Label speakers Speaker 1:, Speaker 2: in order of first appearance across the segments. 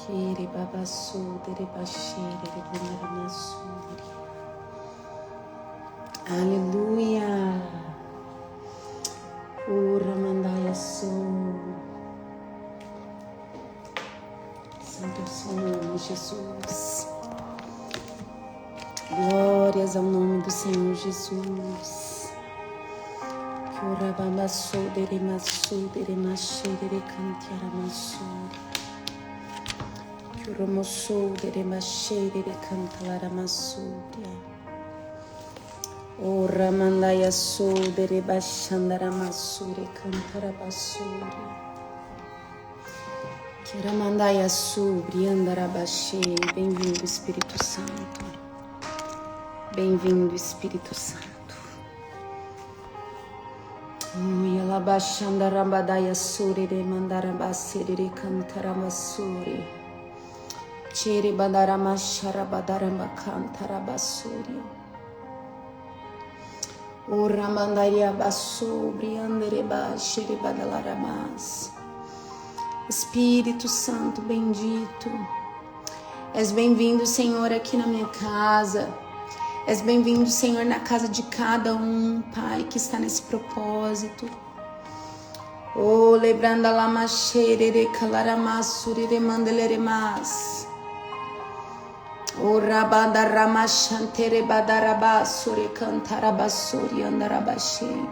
Speaker 1: Kiri baba sudere bashiri bunaramasuri. Aleluia. Ura mandaya su. Santo é o seu nome, Jesus. Glórias ao nome do Senhor Jesus. Ura baba sudere masudere mashiri kantiaramasuri. Romoso de mashere de cantalara masuria. O ramandaya so de bashandara masure cantara basuri. Que ramandaya sobre andara bashe. Bem-vindo, Espírito Santo. Bem-vindo, Espírito Santo. Ui, ela bashandara badaya sure de mandara basere de cantara masuri. Chiri badarama sharabadarama kantarabasuri. Ura mandaria basubri andereba shiri badalaramas. Espírito Santo bendito, és bem-vindo, Senhor, aqui na minha casa. És bem-vindo, Senhor, na casa de cada um, Pai, que está nesse propósito. Oh, lebranda lama shere kalaramasuri de mandeleremas. O rabada ramashantere badarabasuri cantarabasuri andarabashi.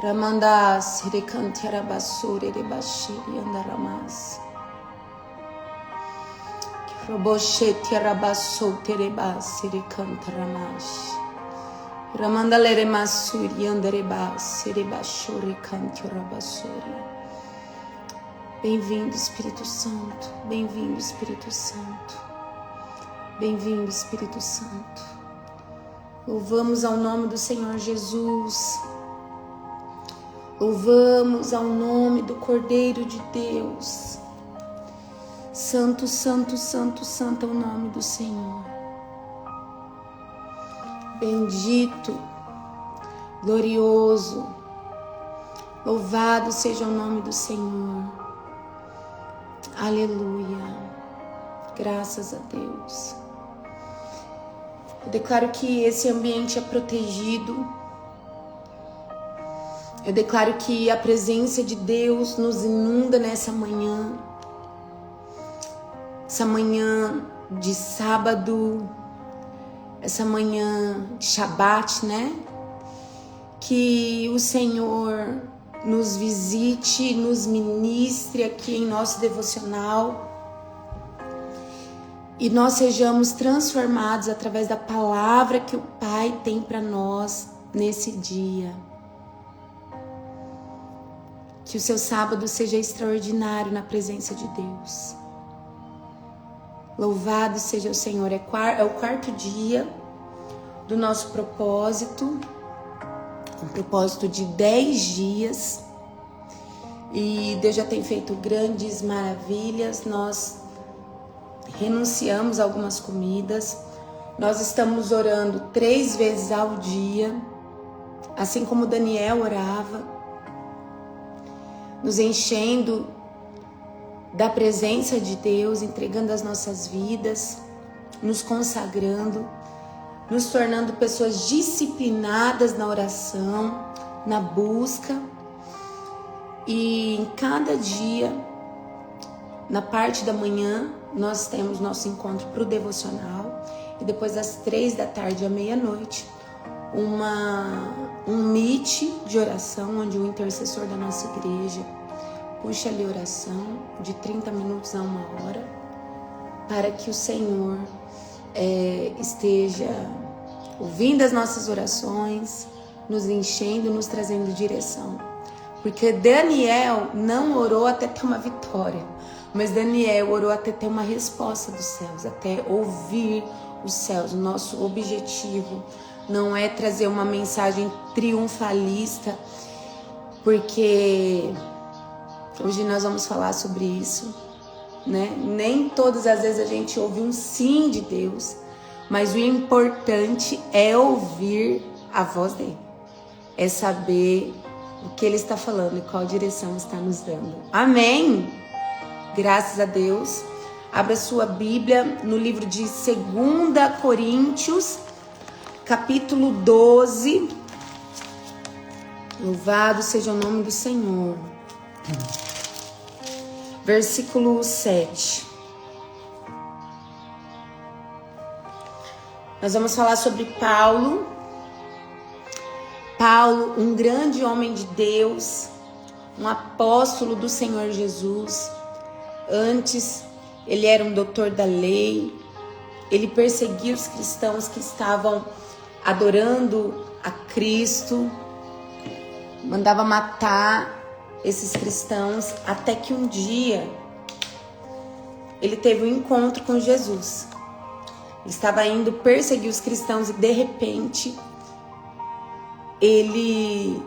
Speaker 1: Ramanda siri cantarabasuri de bashiri andaramas. Roboshet rabaso terebasiri cantaramash. Ramanda leremasuri andarebasiri bashuri cantarabasuri. Bem-vindo, Espírito Santo. Bem-vindo, Espírito Santo. Bem-vindo, Espírito Santo. Louvamos ao nome do Senhor Jesus. Louvamos ao nome do Cordeiro de Deus. Santo, santo, santo, santo é o nome do Senhor. Bendito, glorioso, louvado seja o nome do Senhor. Aleluia. Graças a Deus. Eu declaro que esse ambiente é protegido. Eu declaro que a presença de Deus nos inunda nessa manhã. Essa manhã de sábado. Essa manhã de Shabat, né? Que o Senhor nos visite, nos ministre aqui em nosso devocional. E nós sejamos transformados através da palavra que o Pai tem para nós nesse dia. Que o seu sábado seja extraordinário na presença de Deus. Louvado seja o Senhor. É o quarto dia do nosso propósito. Um propósito de 10 dias. E Deus já tem feito grandes maravilhas. Nós renunciamos a algumas comidas. Nós estamos orando 3 vezes ao dia, assim como Daniel orava, nos enchendo da presença de Deus, entregando as nossas vidas, nos consagrando, nos tornando pessoas disciplinadas na oração, na busca. E em cada dia, na parte da manhã, nós temos nosso encontro para o devocional. E depois das 3 da tarde à meia-noite, um meet de oração, onde o intercessor da nossa igreja puxa ali oração de 30 minutos a 1 hora, para que o Senhor esteja ouvindo as nossas orações, nos enchendo, nos trazendo direção. Porque Daniel não orou até ter uma vitória, mas Daniel orou até ter uma resposta dos céus, até ouvir os céus. O nosso objetivo não é trazer uma mensagem triunfalista, porque hoje nós vamos falar sobre isso, né? Nem todas as vezes a gente ouve um sim de Deus, mas o importante é ouvir a voz dele, é saber o que ele está falando e qual direção está nos dando. Amém? Graças a Deus. Abra sua Bíblia no livro de 2 Coríntios, capítulo 12. Louvado seja o nome do Senhor. Versículo 7. Nós vamos falar sobre Paulo. Paulo, um grande homem de Deus, um apóstolo do Senhor Jesus. Antes, ele era um doutor da lei. Ele perseguia os cristãos que estavam adorando a Cristo. Mandava matar esses cristãos, até que um dia ele teve um encontro com Jesus. Ele estava indo perseguir os cristãos e de repente ele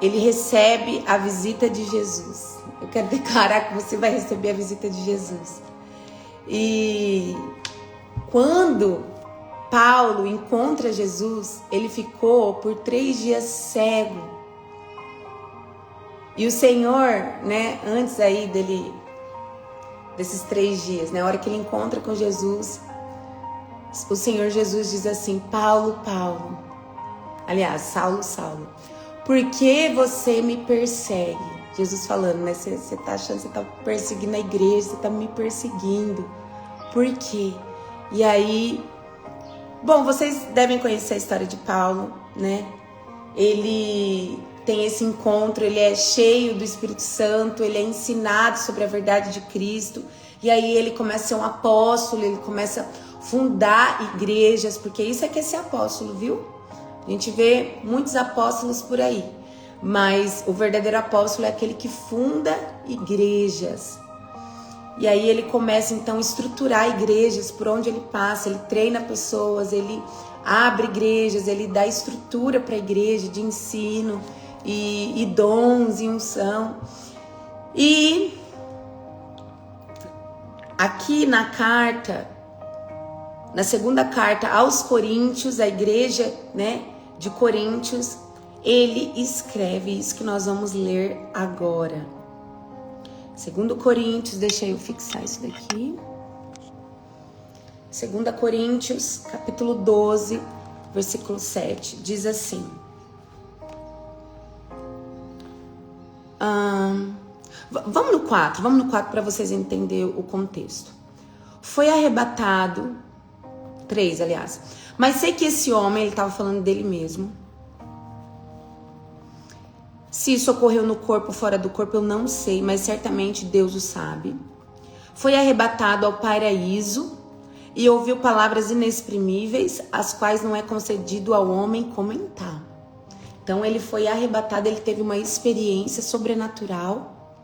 Speaker 1: recebe a visita de Jesus. Eu quero declarar que você vai receber a visita de Jesus. E quando Paulo encontra Jesus, ele ficou por 3 dias cego. E o Senhor, né, antes aí desses 3 dias, na hora que ele encontra com Jesus, o Senhor Jesus diz assim: Paulo, Paulo, aliás, Saulo, Saulo, por que você me persegue? Jesus falando, né? Você tá achando que você tá perseguindo a igreja, você tá me perseguindo. Por quê? E aí, bom, vocês devem conhecer a história de Paulo, né? Ele tem esse encontro, ele é cheio do Espírito Santo, ele é ensinado sobre a verdade de Cristo. E aí ele começa a ser um apóstolo, ele começa a fundar igrejas, porque isso é que é ser apóstolo, viu? A gente vê muitos apóstolos por aí, mas o verdadeiro apóstolo é aquele que funda igrejas. E aí ele começa então a estruturar igrejas por onde ele passa, ele treina pessoas, ele abre igrejas, ele dá estrutura para a igreja de ensino e dons e unção. E aqui na carta, na segunda carta aos Coríntios, a igreja, né, de Coríntios, ele escreve isso que nós vamos ler agora. 2 Coríntios, deixa eu fixar isso daqui. 2 Coríntios, capítulo 12, versículo 7, diz assim. Vamos no 4 para vocês entenderem o contexto. Foi arrebatado, 3, aliás. Mas sei que esse homem, ele estava falando dele mesmo. Se isso ocorreu no corpo ou fora do corpo, eu não sei, mas certamente Deus o sabe. Foi arrebatado ao paraíso e ouviu palavras inexprimíveis, as quais não é concedido ao homem comentar. Então ele foi arrebatado, ele teve uma experiência sobrenatural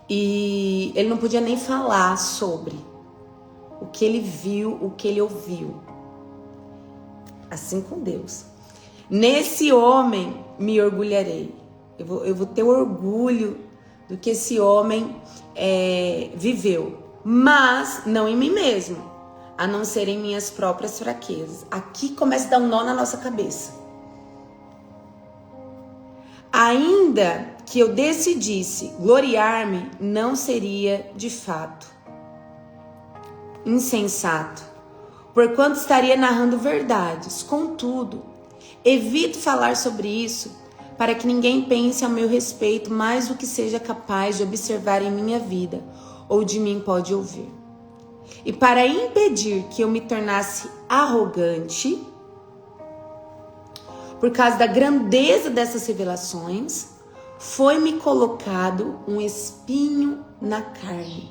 Speaker 1: e ele não podia nem falar sobre o que ele viu, o que ele ouviu. Assim com Deus. Nesse homem me orgulharei. Eu vou ter orgulho do que esse homem viveu, mas não em mim mesmo, a não ser em minhas próprias fraquezas. Aqui começa a dar um nó na nossa cabeça. Ainda que eu decidisse gloriar-me, não seria de fato insensato, porquanto estaria narrando verdades. Contudo, evito falar sobre isso, para que ninguém pense a meu respeito mais do que seja capaz de observar em minha vida ou de mim pode ouvir. E para impedir que eu me tornasse arrogante, por causa da grandeza dessas revelações, foi-me colocado um espinho na carne,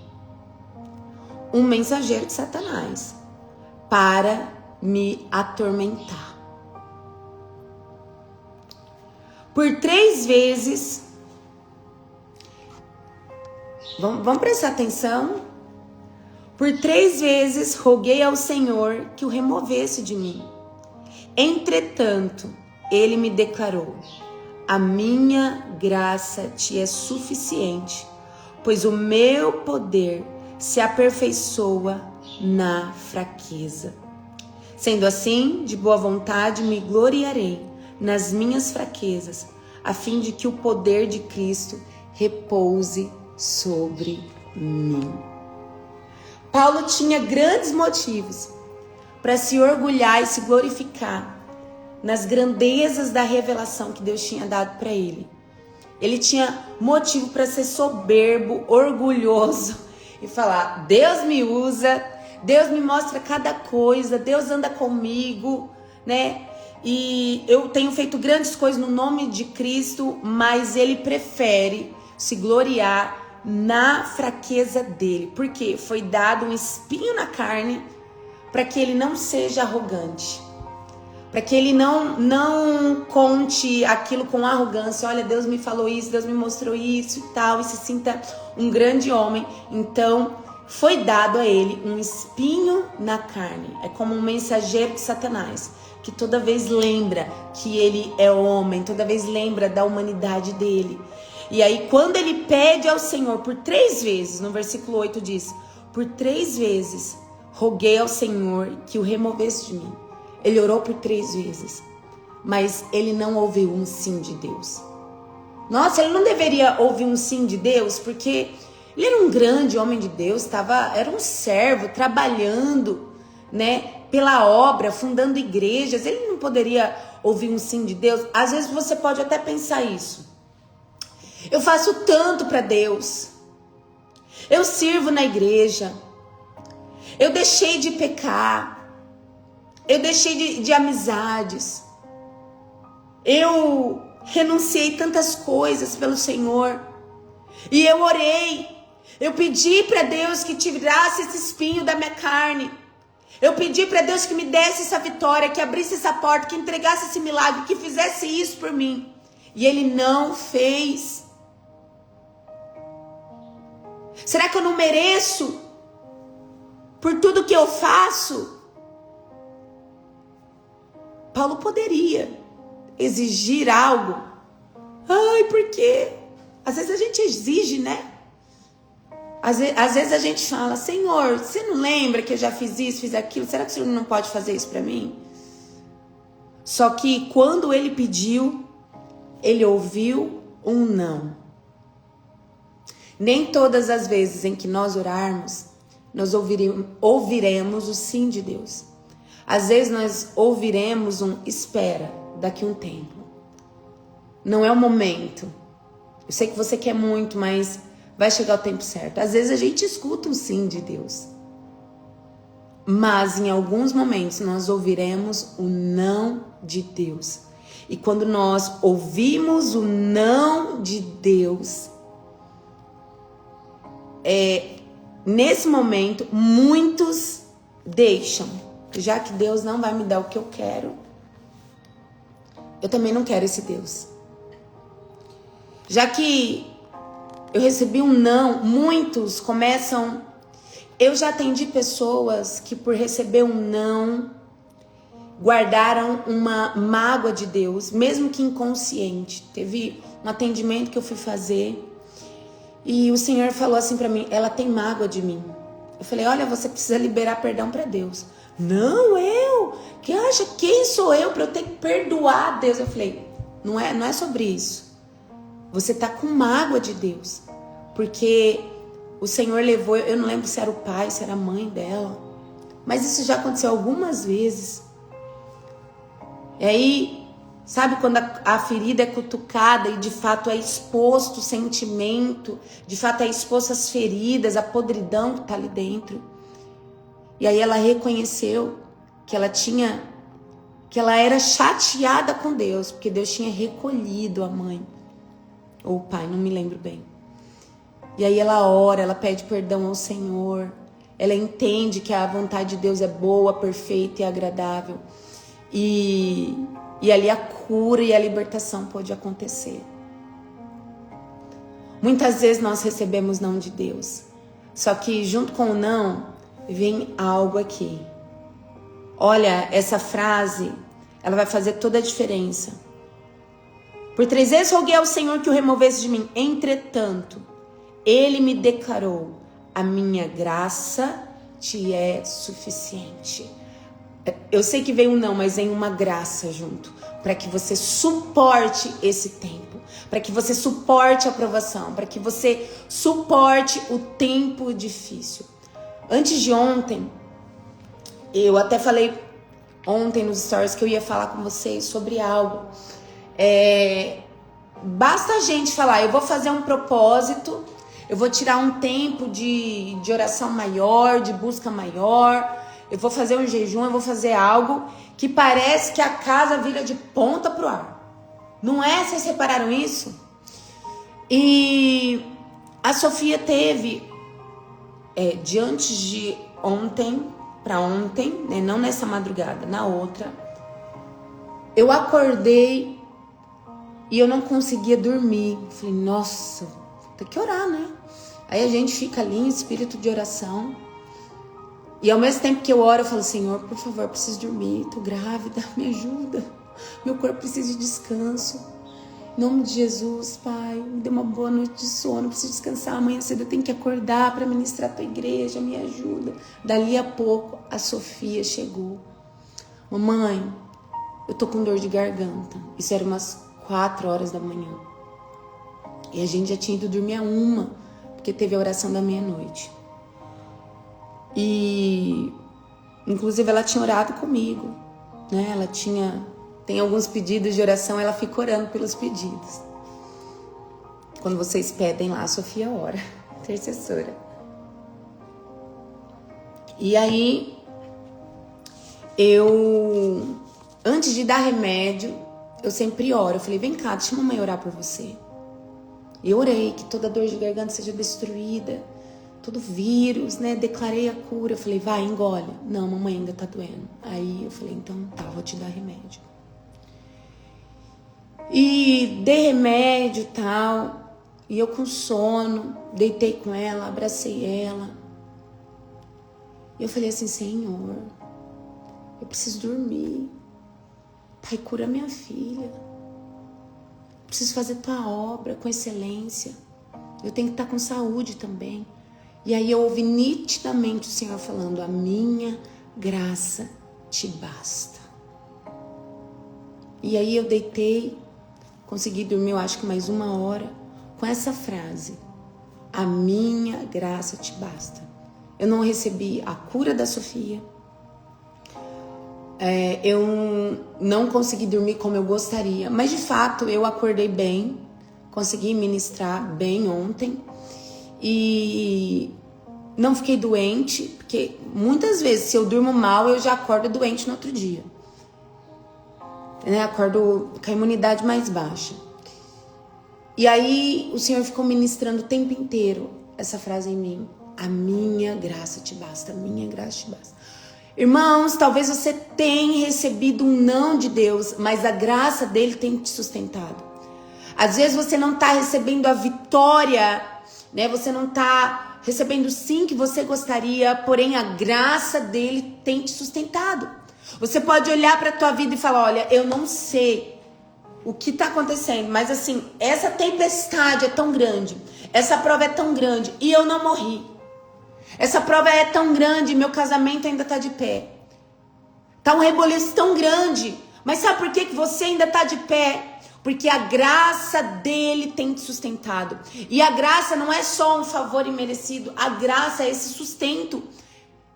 Speaker 1: um mensageiro de Satanás, para me atormentar. Por 3 vezes, vamos prestar atenção. Por 3 vezes roguei ao Senhor que o removesse de mim. Entretanto, ele me declarou: a minha graça te é suficiente, pois o meu poder se aperfeiçoa na fraqueza. Sendo assim, de boa vontade me gloriarei nas minhas fraquezas, a fim de que o poder de Cristo repouse sobre mim. Paulo tinha grandes motivos para se orgulhar e se glorificar nas grandezas da revelação que Deus tinha dado para ele. Ele tinha motivo para ser soberbo, orgulhoso e falar: Deus me usa, Deus me mostra cada coisa, Deus anda comigo, né? E eu tenho feito grandes coisas no nome de Cristo, mas ele prefere se gloriar na fraqueza dele, porque foi dado um espinho na carne para que ele não seja arrogante, para que ele não conte aquilo com arrogância. Olha, Deus me falou isso, Deus me mostrou isso e tal, e se sinta um grande homem. Então foi dado a ele um espinho na carne. É como um mensageiro de Satanás, que toda vez lembra que ele é homem, toda vez lembra da humanidade dele. E aí quando ele pede ao Senhor por 3 vezes, no versículo 8 diz: por 3 vezes roguei ao Senhor que o removesse de mim. Ele orou por 3 vezes, mas ele não ouviu um sim de Deus. Nossa, ele não deveria ouvir um sim de Deus, porque ele era um grande homem de Deus, era um servo trabalhando, né, pela obra, fundando igrejas. Ele não poderia ouvir um sim de Deus? Às vezes você pode até pensar isso. Eu faço tanto para Deus, eu sirvo na igreja, eu deixei de pecar, eu deixei de amizades, eu renunciei tantas coisas pelo Senhor, e eu orei, eu pedi para Deus que tirasse esse espinho da minha carne, eu pedi para Deus que me desse essa vitória, que abrisse essa porta, que entregasse esse milagre, que fizesse isso por mim, e Ele não fez. Será que eu não mereço por tudo que eu faço? Paulo poderia exigir algo. Ai, por quê? Às vezes a gente exige, né? Às vezes a gente fala: Senhor, você não lembra que eu já fiz isso, fiz aquilo? Será que o Senhor não pode fazer isso para mim? Só que quando ele pediu, ele ouviu um não. Nem todas as vezes em que nós orarmos, nós ouviremos o sim de Deus. Às vezes nós ouviremos um espera, daqui a um tempo. Não é o momento. Eu sei que você quer muito, mas vai chegar o tempo certo. Às vezes a gente escuta um sim de Deus. Mas em alguns momentos nós ouviremos o não de Deus. E quando nós ouvimos o não de Deus, nesse momento, muitos deixam. Já que Deus não vai me dar o que eu quero, eu também não quero esse Deus. Já que eu recebi um não, muitos começam... Eu já atendi pessoas que por receber um não, guardaram uma mágoa de Deus, mesmo que inconsciente. Teve um atendimento que eu fui fazer e o Senhor falou assim pra mim: ela tem mágoa de mim. Eu falei: olha, você precisa liberar perdão pra Deus. Não, eu? Que acha, quem sou eu pra eu ter que perdoar a Deus? Eu falei: não é sobre isso. Você tá com mágoa de Deus, porque o Senhor levou, eu não lembro se era o pai, se era a mãe dela, mas isso já aconteceu algumas vezes. E aí, sabe quando a ferida é cutucada e de fato é exposto o sentimento, de fato é exposto as feridas, a podridão que tá ali dentro. E aí ela reconheceu que ela era chateada com Deus, porque Deus tinha recolhido a mãe, ou o pai, não me lembro bem. E aí ela ora, ela pede perdão ao Senhor, ela entende que a vontade de Deus é boa, perfeita e agradável. E ali a cura e a libertação pode acontecer. Muitas vezes nós recebemos não de Deus, só que junto com o não vem algo aqui. Olha, essa frase, ela vai fazer toda a diferença. Por 3 vezes roguei ao Senhor que o removesse de mim. Entretanto, Ele me declarou: a minha graça te é suficiente. Eu sei que vem um não, mas vem uma graça junto, para que você suporte esse tempo, para que você suporte a provação, para que você suporte o tempo difícil. Antes de ontem, eu até falei ontem nos stories que eu ia falar com vocês sobre algo. Basta a gente falar, eu vou fazer um propósito, eu vou tirar um tempo de oração maior, de busca maior, eu vou fazer um jejum, eu vou fazer algo que parece que a casa vira de ponta pro ar. Não é? Vocês repararam isso? E a Sofia teve, de antes de ontem para ontem, né? Não nessa madrugada, na outra, eu acordei e eu não conseguia dormir. Falei, nossa, tem que orar, né? Aí a gente fica ali em espírito de oração. E ao mesmo tempo que eu oro, eu falo, Senhor, por favor, eu preciso dormir, tô grávida, me ajuda. Meu corpo precisa de descanso. Em nome de Jesus, Pai, me dê uma boa noite de sono, eu preciso descansar. Amanhã cedo eu tenho que acordar para ministrar a tua igreja, me ajuda. Dali a pouco, a Sofia chegou. Mamãe, eu tô com dor de garganta. Isso era umas 4 horas da manhã. E a gente já tinha ido dormir a 1, porque teve a oração da meia-noite. E, inclusive, ela tinha orado comigo, né? Ela tem alguns pedidos de oração, ela fica orando pelos pedidos. Quando vocês pedem lá, a Sofia ora, intercessora. E aí, antes de dar remédio, eu sempre oro. Eu falei, vem cá, deixa a mamãe orar por você. E eu orei que toda dor de garganta seja destruída, todo vírus, né? Declarei a cura. Eu falei, vai, engole. Não, mamãe, ainda tá doendo. Aí eu falei, então tá, vou te dar remédio. E dei remédio e tal. E eu com sono, deitei com ela, abracei ela. E eu falei assim, Senhor, eu preciso dormir. Pai, cura minha filha. Preciso fazer tua obra com excelência. Eu tenho que estar com saúde também. E aí eu ouvi nitidamente o Senhor falando, a minha graça te basta. E aí eu deitei, consegui dormir, eu acho que mais 1 hora, com essa frase, a minha graça te basta. Eu não recebi a cura da Sofia, eu não consegui dormir como eu gostaria, mas de fato eu acordei bem, consegui ministrar bem ontem e não fiquei doente, porque muitas vezes se eu durmo mal eu já acordo doente no outro dia, né? Acordo com a imunidade mais baixa. E aí o Senhor ficou ministrando o tempo inteiro essa frase em mim, a minha graça te basta, a minha graça te basta. Irmãos, talvez você tenha recebido um não de Deus, mas a graça dele tem te sustentado. Às vezes você não está recebendo a vitória, né? Você não está recebendo sim que você gostaria, porém a graça dele tem te sustentado. Você pode olhar para a tua vida e falar, olha, eu não sei o que está acontecendo, mas assim, essa tempestade é tão grande, essa prova é tão grande e eu não morri. Essa prova é tão grande, meu casamento ainda está de pé. Tá um reboliço tão grande. Mas sabe por que você ainda está de pé? Porque a graça dele tem te sustentado. E a graça não é só um favor imerecido. A graça é esse sustento.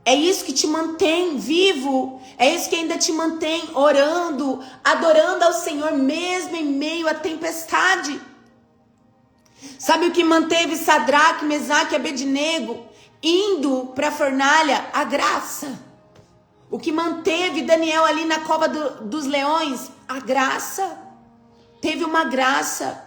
Speaker 1: É isso que te mantém vivo. É isso que ainda te mantém orando, adorando ao Senhor mesmo em meio à tempestade. Sabe o que manteve Sadraque, Mesaque e Abednego indo para a fornalha? A graça. O que manteve Daniel ali na cova dos leões? A graça. Teve uma graça.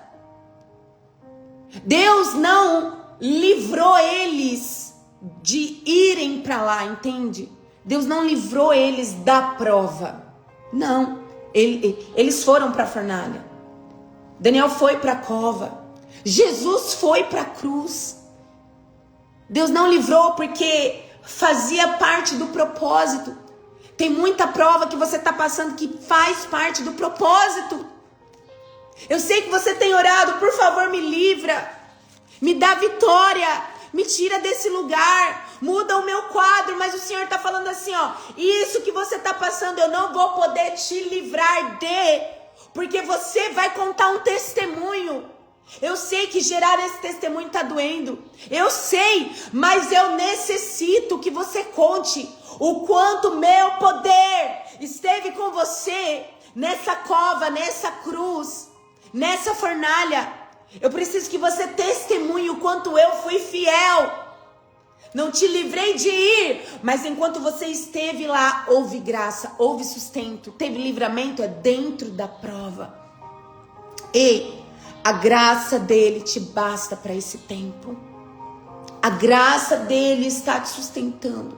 Speaker 1: Deus não livrou eles de irem para lá, entende? Deus não livrou eles da prova. Não. Eles foram para a fornalha. Daniel foi para a cova. Jesus foi para a cruz. Deus não livrou porque fazia parte do propósito. Tem muita prova que você está passando que faz parte do propósito. Eu sei que você tem orado, por favor me livra, me dá vitória, me tira desse lugar, muda o meu quadro, mas o Senhor está falando assim, ó, isso que você está passando eu não vou poder te livrar de, porque você vai contar um testemunho. Eu sei que gerar esse testemunho está doendo. Eu sei, mas eu necessito que você conte o quanto meu poder esteve com você nessa cova, nessa cruz, nessa fornalha. Eu preciso que você testemunhe o quanto eu fui fiel. Não te livrei de ir, mas enquanto você esteve lá, houve graça, houve sustento, teve livramento, é dentro da prova. E a graça dele te basta para esse tempo. A graça dele está te sustentando.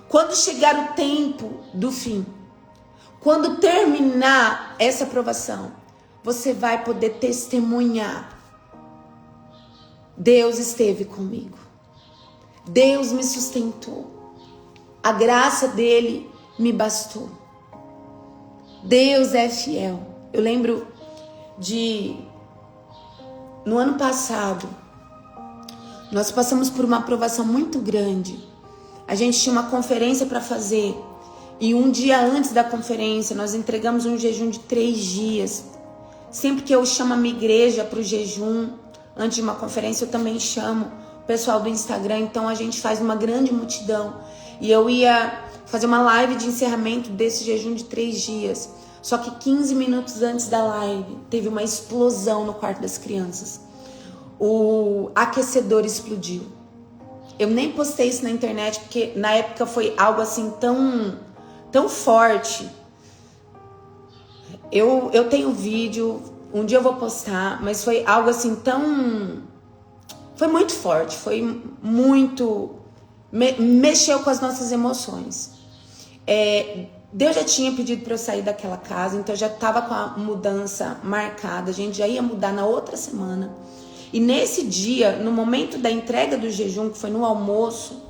Speaker 1: Quando chegar o tempo do fim, quando terminar essa provação, você vai poder testemunhar. Deus esteve comigo. Deus me sustentou. A graça dele me bastou. Deus é fiel. Eu lembro no ano passado, nós passamos por uma provação muito grande. A gente tinha uma conferência para fazer. E um dia antes da conferência, nós entregamos um jejum de 3 dias. Sempre que eu chamo a minha igreja para o jejum, antes de uma conferência, eu também chamo o pessoal do Instagram. Então a gente faz uma grande multidão. E eu ia fazer uma live de encerramento desse jejum de 3 dias. Só que 15 minutos antes da live, teve uma explosão no quarto das crianças. O aquecedor explodiu. Eu nem postei isso na internet, porque na época foi algo assim tão forte. Eu tenho vídeo, um dia eu vou postar, mas foi algo assim foi muito forte, foi muito... mexeu com as nossas emoções. Deus já tinha pedido para eu sair daquela casa, então eu já estava com a mudança marcada, a gente já ia mudar na outra semana. E nesse dia, no momento da entrega do jejum, que foi no almoço,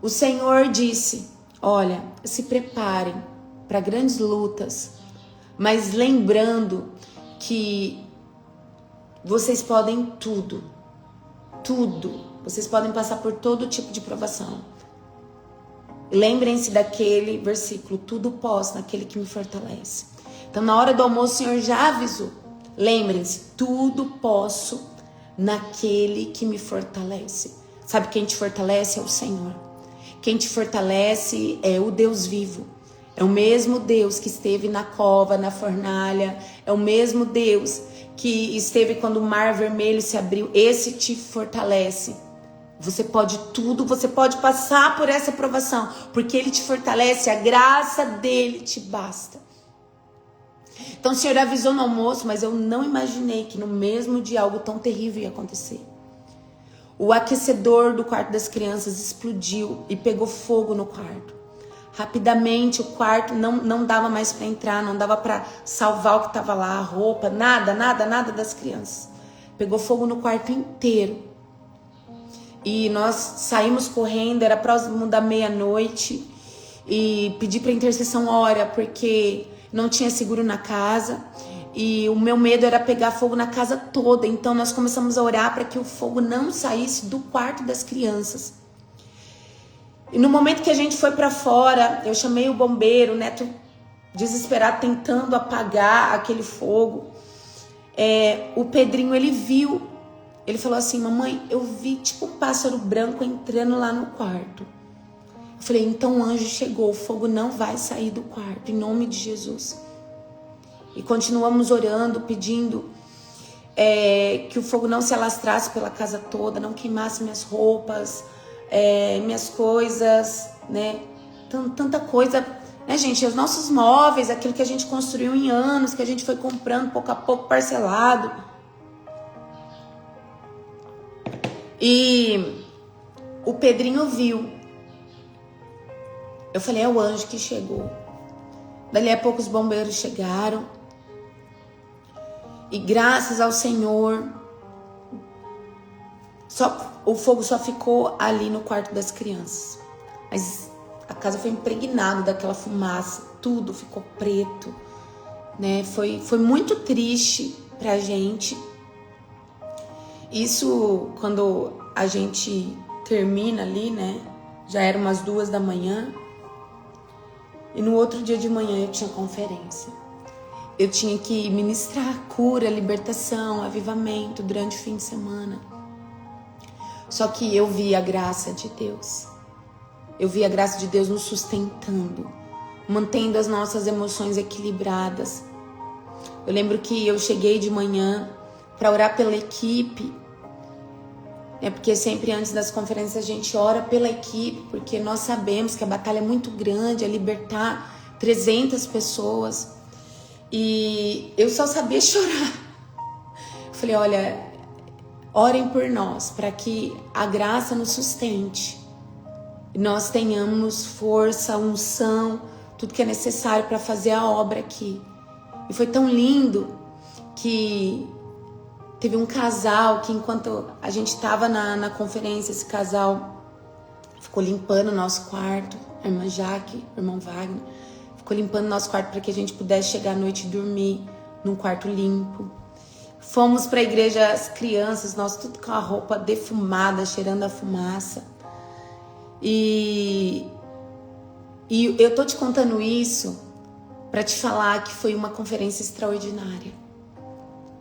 Speaker 1: o Senhor disse: olha, se preparem para grandes lutas, mas lembrando que vocês podem tudo, vocês podem passar por todo tipo de provação. Lembrem-se daquele versículo: tudo posso naquele que me fortalece. Então na hora do almoço o Senhor já avisou: lembrem-se, tudo posso naquele que me fortalece. Sabe quem te fortalece? É o Senhor. Quem te fortalece é o Deus vivo. É o mesmo Deus que esteve na cova, na fornalha. É o mesmo Deus que esteve quando o mar vermelho se abriu. Esse te fortalece. Você pode tudo, você pode passar por essa provação, porque Ele te fortalece, a graça dele te basta. Então o Senhor avisou no almoço, mas eu não imaginei que no mesmo dia algo tão terrível ia acontecer. O aquecedor do quarto das crianças explodiu e pegou fogo no quarto. Rapidamente o quarto não dava mais para entrar, não dava para salvar o que estava lá, a roupa, nada das crianças. Pegou fogo no quarto inteiro. E nós saímos correndo, era próximo da meia-noite, e pedi para a intercessão ora, porque não tinha seguro na casa, e o meu medo era pegar fogo na casa toda. Então nós começamos a orar para que o fogo não saísse do quarto das crianças. E no momento que a gente foi para fora, eu chamei o bombeiro, o Neto desesperado tentando apagar aquele fogo. O Pedrinho, ele viu. Ele falou assim: mamãe, eu vi tipo um pássaro branco entrando lá no quarto. Eu falei: então o anjo chegou, o fogo não vai sair do quarto, em nome de Jesus. E continuamos orando, pedindo que o fogo não se alastrasse pela casa toda, não queimasse minhas roupas, minhas coisas, né? Tanta coisa, né, gente? Os nossos móveis, aquilo que a gente construiu em anos, que a gente foi comprando pouco a pouco, parcelado. E o Pedrinho viu. Eu falei: é o anjo que chegou. Dali a pouco os bombeiros chegaram. E graças ao Senhor, o fogo só ficou ali no quarto das crianças. Mas a casa foi impregnada daquela fumaça. Tudo ficou preto, né? Foi muito triste pra gente. Isso quando a gente termina ali, né? Já era umas 2 da manhã. E no outro dia de manhã eu tinha conferência. eu tinha que ministrar cura, libertação, avivamento durante o fim de semana. Só que eu vi a graça de Deus. Eu vi a graça de Deus nos sustentando, mantendo as nossas emoções equilibradas. Eu lembro que eu cheguei de manhã para orar pela equipe, porque sempre antes das conferências a gente ora pela equipe, porque nós sabemos que a batalha é muito grande, é libertar 300 pessoas. E eu só sabia chorar. Eu falei, olha, orem por nós, para que a graça nos sustente. E nós tenhamos força, unção, tudo que é necessário para fazer a obra aqui. E foi tão lindo que teve um casal que, enquanto a gente estava na conferência, esse casal ficou limpando o nosso quarto, a irmã Jaque, o irmão Wagner, ficou limpando o nosso quarto para que a gente pudesse chegar à noite e dormir num quarto limpo. Fomos para a igreja, as crianças, nós tudo com a roupa defumada, cheirando a fumaça. E eu tô te contando isso para te falar que foi uma conferência extraordinária.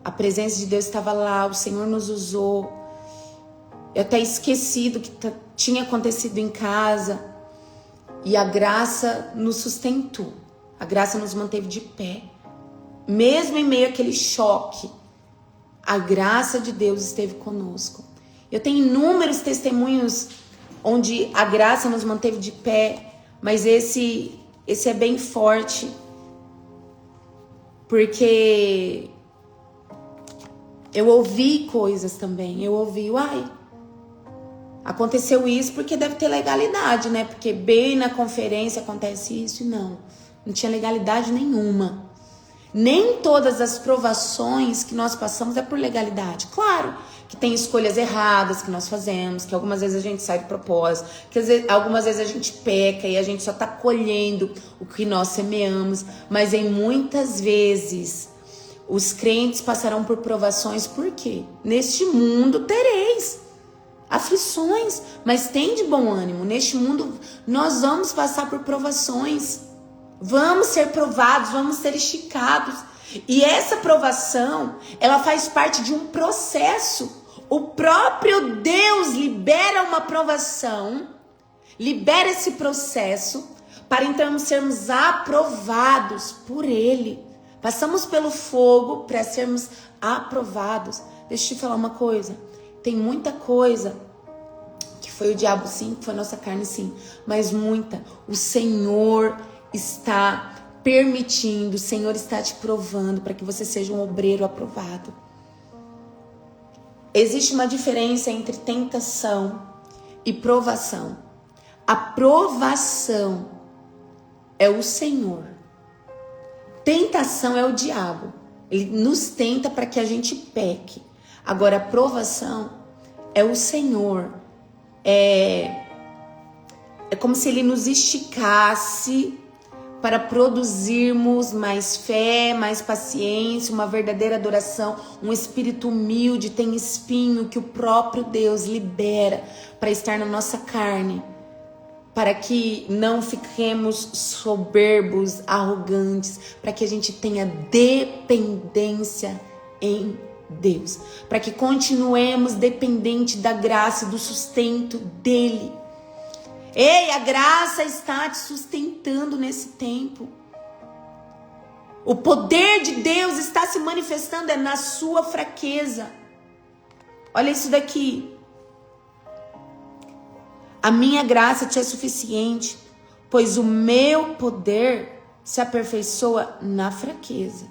Speaker 1: A presença de Deus estava lá, o Senhor nos usou. Eu até esqueci do que tinha acontecido em casa. E a graça nos sustentou. A graça nos manteve de pé. Mesmo em meio àquele choque, a graça de Deus esteve conosco. Eu tenho inúmeros testemunhos onde a graça nos manteve de pé, mas esse é bem forte, porque eu ouvi coisas também. Eu ouvi, aconteceu isso porque deve ter legalidade, né? Porque bem na conferência acontece isso. E não tinha legalidade nenhuma. Nem todas as provações que nós passamos é por legalidade. Claro que tem escolhas erradas que nós fazemos, que algumas vezes a gente sai do propósito, que algumas vezes a gente peca e a gente só está colhendo o que nós semeamos. Mas em muitas vezes os crentes passarão por provações. Por quê? Neste mundo tereis aflições, mas tem de bom ânimo. Neste mundo nós vamos passar por provações. Vamos ser provados, vamos ser esticados. E essa provação, ela faz parte de um processo. O próprio Deus libera uma provação, libera esse processo para então sermos aprovados por Ele. Passamos pelo fogo para sermos aprovados. Deixa eu te falar uma coisa. Tem muita coisa que foi o diabo sim, que foi a nossa carne sim, mas muita. O Senhor está permitindo, o Senhor está te provando para que você seja um obreiro aprovado. Existe uma diferença entre tentação e provação. A provação é o Senhor. Tentação é o diabo. Ele nos tenta para que a gente peque. Agora, a provação é o Senhor. É como se Ele nos esticasse para produzirmos mais fé, mais paciência, uma verdadeira adoração, um espírito humilde, tem espinho que o próprio Deus libera para estar na nossa carne, para que não fiquemos soberbos, arrogantes, para que a gente tenha dependência em Deus, para que continuemos dependentes da graça e do sustento dEle. Ei, a graça está te sustentando nesse tempo. O poder de Deus está se manifestando na sua fraqueza. Olha isso daqui. A minha graça te é suficiente, pois o meu poder se aperfeiçoa na fraqueza.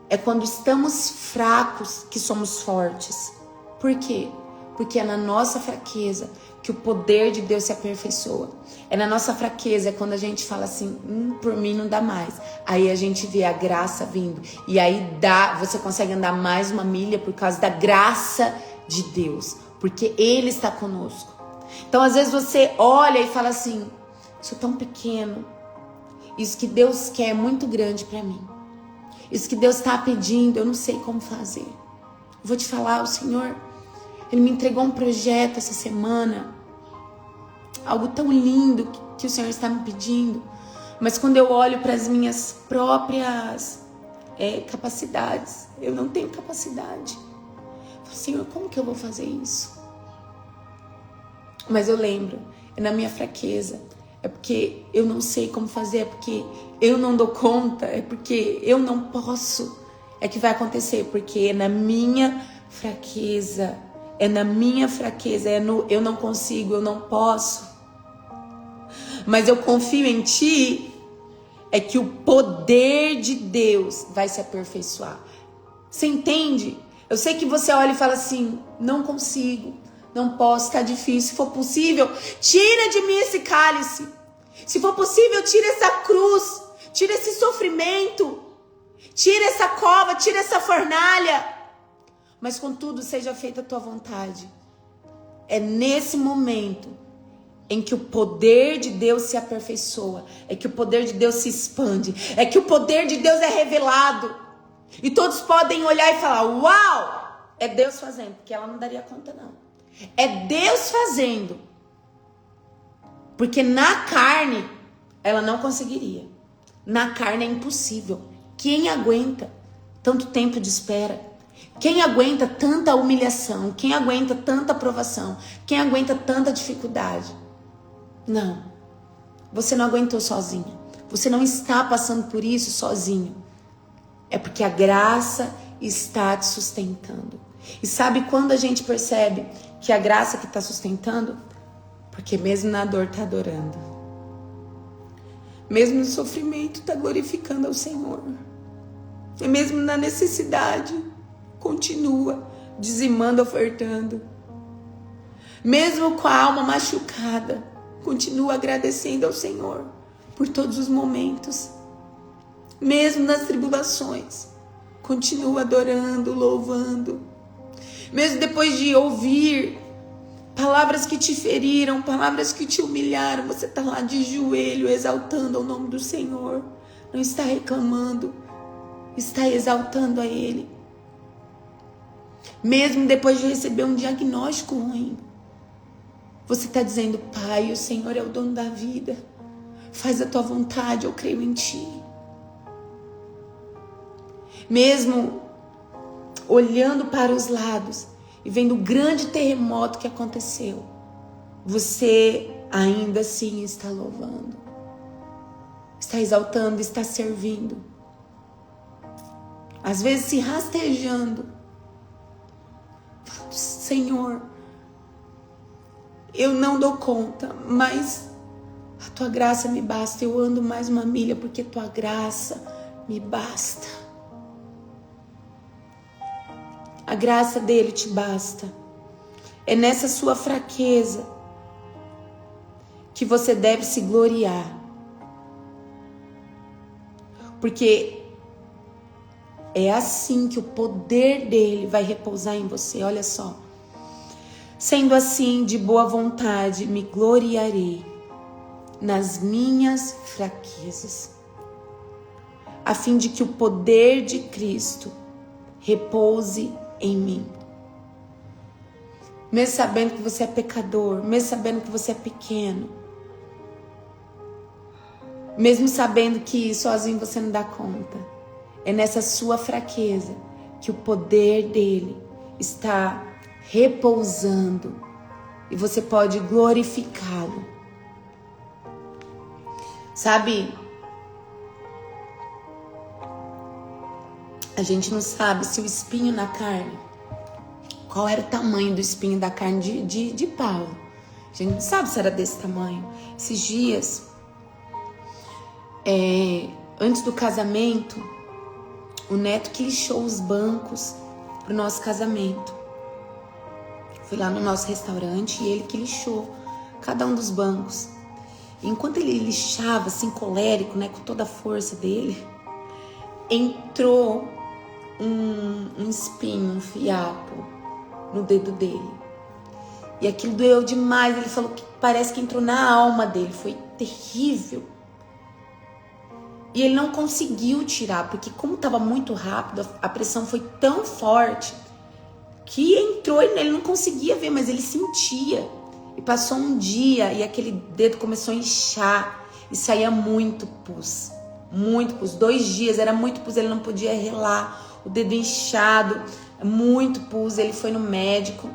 Speaker 1: É quando estamos fracos que somos fortes. Por quê? Porque é na nossa fraqueza que o poder de Deus se aperfeiçoa. É na nossa fraqueza, é quando a gente fala assim, por mim não dá mais. Aí a gente vê a graça vindo. E aí você consegue andar mais uma milha por causa da graça de Deus. Porque Ele está conosco. Então às vezes você olha e fala assim, sou tão pequeno. Isso que Deus quer é muito grande para mim. Isso que Deus está pedindo, eu não sei como fazer. Eu vou te falar, o Senhor, Ele me entregou um projeto essa semana. Algo tão lindo que o Senhor está me pedindo. Mas quando eu olho para as minhas próprias capacidades. Eu não tenho capacidade. Eu falo, Senhor, como que eu vou fazer isso? Mas eu lembro, é na minha fraqueza. É porque eu não sei como fazer, é porque eu não dou conta, é porque eu não posso. É que vai acontecer, porque é na minha fraqueza. É na minha fraqueza, eu não consigo, eu não posso. Mas eu confio em Ti, é que o poder de Deus vai se aperfeiçoar. Você entende? Eu sei que você olha e fala assim, não consigo, não posso, tá difícil. Se for possível, tira de mim esse cálice. Se for possível, tira essa cruz, tira esse sofrimento, tira essa cova, tira essa fornalha. Mas contudo, seja feita a tua vontade. É nesse momento em que o poder de Deus se aperfeiçoa, é que o poder de Deus se expande, é que o poder de Deus é revelado. E todos podem olhar e falar, uau, é Deus fazendo, porque ela não daria conta não. É Deus fazendo. Porque na carne, ela não conseguiria. Na carne é impossível. Quem aguenta tanto tempo de espera? Quem aguenta tanta humilhação? Quem aguenta tanta provação? Quem aguenta tanta dificuldade? Não. Você não aguentou sozinha. Você não está passando por isso sozinho. É porque a graça está te sustentando. E sabe quando a gente percebe que a graça que está sustentando? Porque mesmo na dor está adorando. Mesmo no sofrimento está glorificando ao Senhor. E mesmo na necessidade, continua dizimando, ofertando. Mesmo com a alma machucada, continua agradecendo ao Senhor por todos os momentos. Mesmo nas tribulações, continua adorando, louvando. Mesmo depois de ouvir palavras que te feriram, palavras que te humilharam, você está lá de joelho, exaltando o nome do Senhor. Não está reclamando, está exaltando a Ele. Mesmo depois de receber um diagnóstico ruim, você está dizendo, Pai, o Senhor é o dono da vida. Faz a tua vontade, eu creio em Ti. Mesmo olhando para os lados e vendo o grande terremoto que aconteceu, você ainda assim está louvando, está exaltando, está servindo. Às vezes se rastejando. Senhor, eu não dou conta, mas a Tua graça me basta. Eu ando mais uma milha porque Tua graça me basta. A graça dele te basta. É nessa sua fraqueza que você deve se gloriar. Porque é assim que o poder dele vai repousar em você. Olha só. Sendo assim, de boa vontade, me gloriarei nas minhas fraquezas, a fim de que o poder de Cristo repouse em mim. Mesmo sabendo que você é pecador, mesmo sabendo que você é pequeno, mesmo sabendo que sozinho você não dá conta, é nessa sua fraqueza que o poder dele está repousando e você pode glorificá-lo. Sabe, a gente não sabe se o espinho na carne, qual era o tamanho do espinho da carne de Paulo. A gente não sabe se era desse tamanho. Esses dias, antes do casamento, o Neto que lixou os bancos pro nosso casamento. Fui lá no nosso restaurante e ele que lixou cada um dos bancos. E enquanto ele lixava, assim, colérico, né, com toda a força dele, entrou um espinho, um fiapo no dedo dele. E aquilo doeu demais. Ele falou que parece que entrou na alma dele. Foi terrível. E ele não conseguiu tirar, porque como estava muito rápido, a pressão foi tão forte que entrou e ele não conseguia ver, mas ele sentia. E passou um dia e aquele dedo começou a inchar e saía muito pus. muito pus. 2 dias, era muito pus, ele não podia relar, o dedo inchado, muito pus. Ele foi no médico,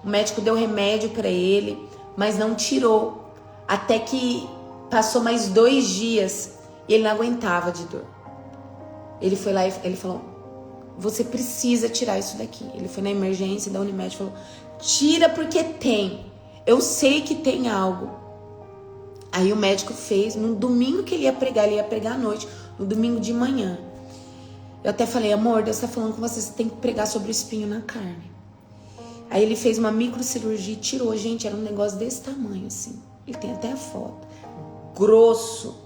Speaker 1: o médico deu remédio para ele, mas não tirou. Até que passou mais 2 dias e ele não aguentava de dor. Ele foi lá e ele falou: você precisa tirar isso daqui. Ele foi na emergência da Unimed e falou: tira porque tem. Eu sei que tem algo. Aí o médico fez, no domingo que ele ia pregar à noite, no domingo de manhã. Eu até falei: amor, Deus tá falando com você tem que pregar sobre o espinho na carne. Aí ele fez uma microcirurgia e tirou. Gente, era um negócio desse tamanho, assim. Ele tem até a foto. Grosso.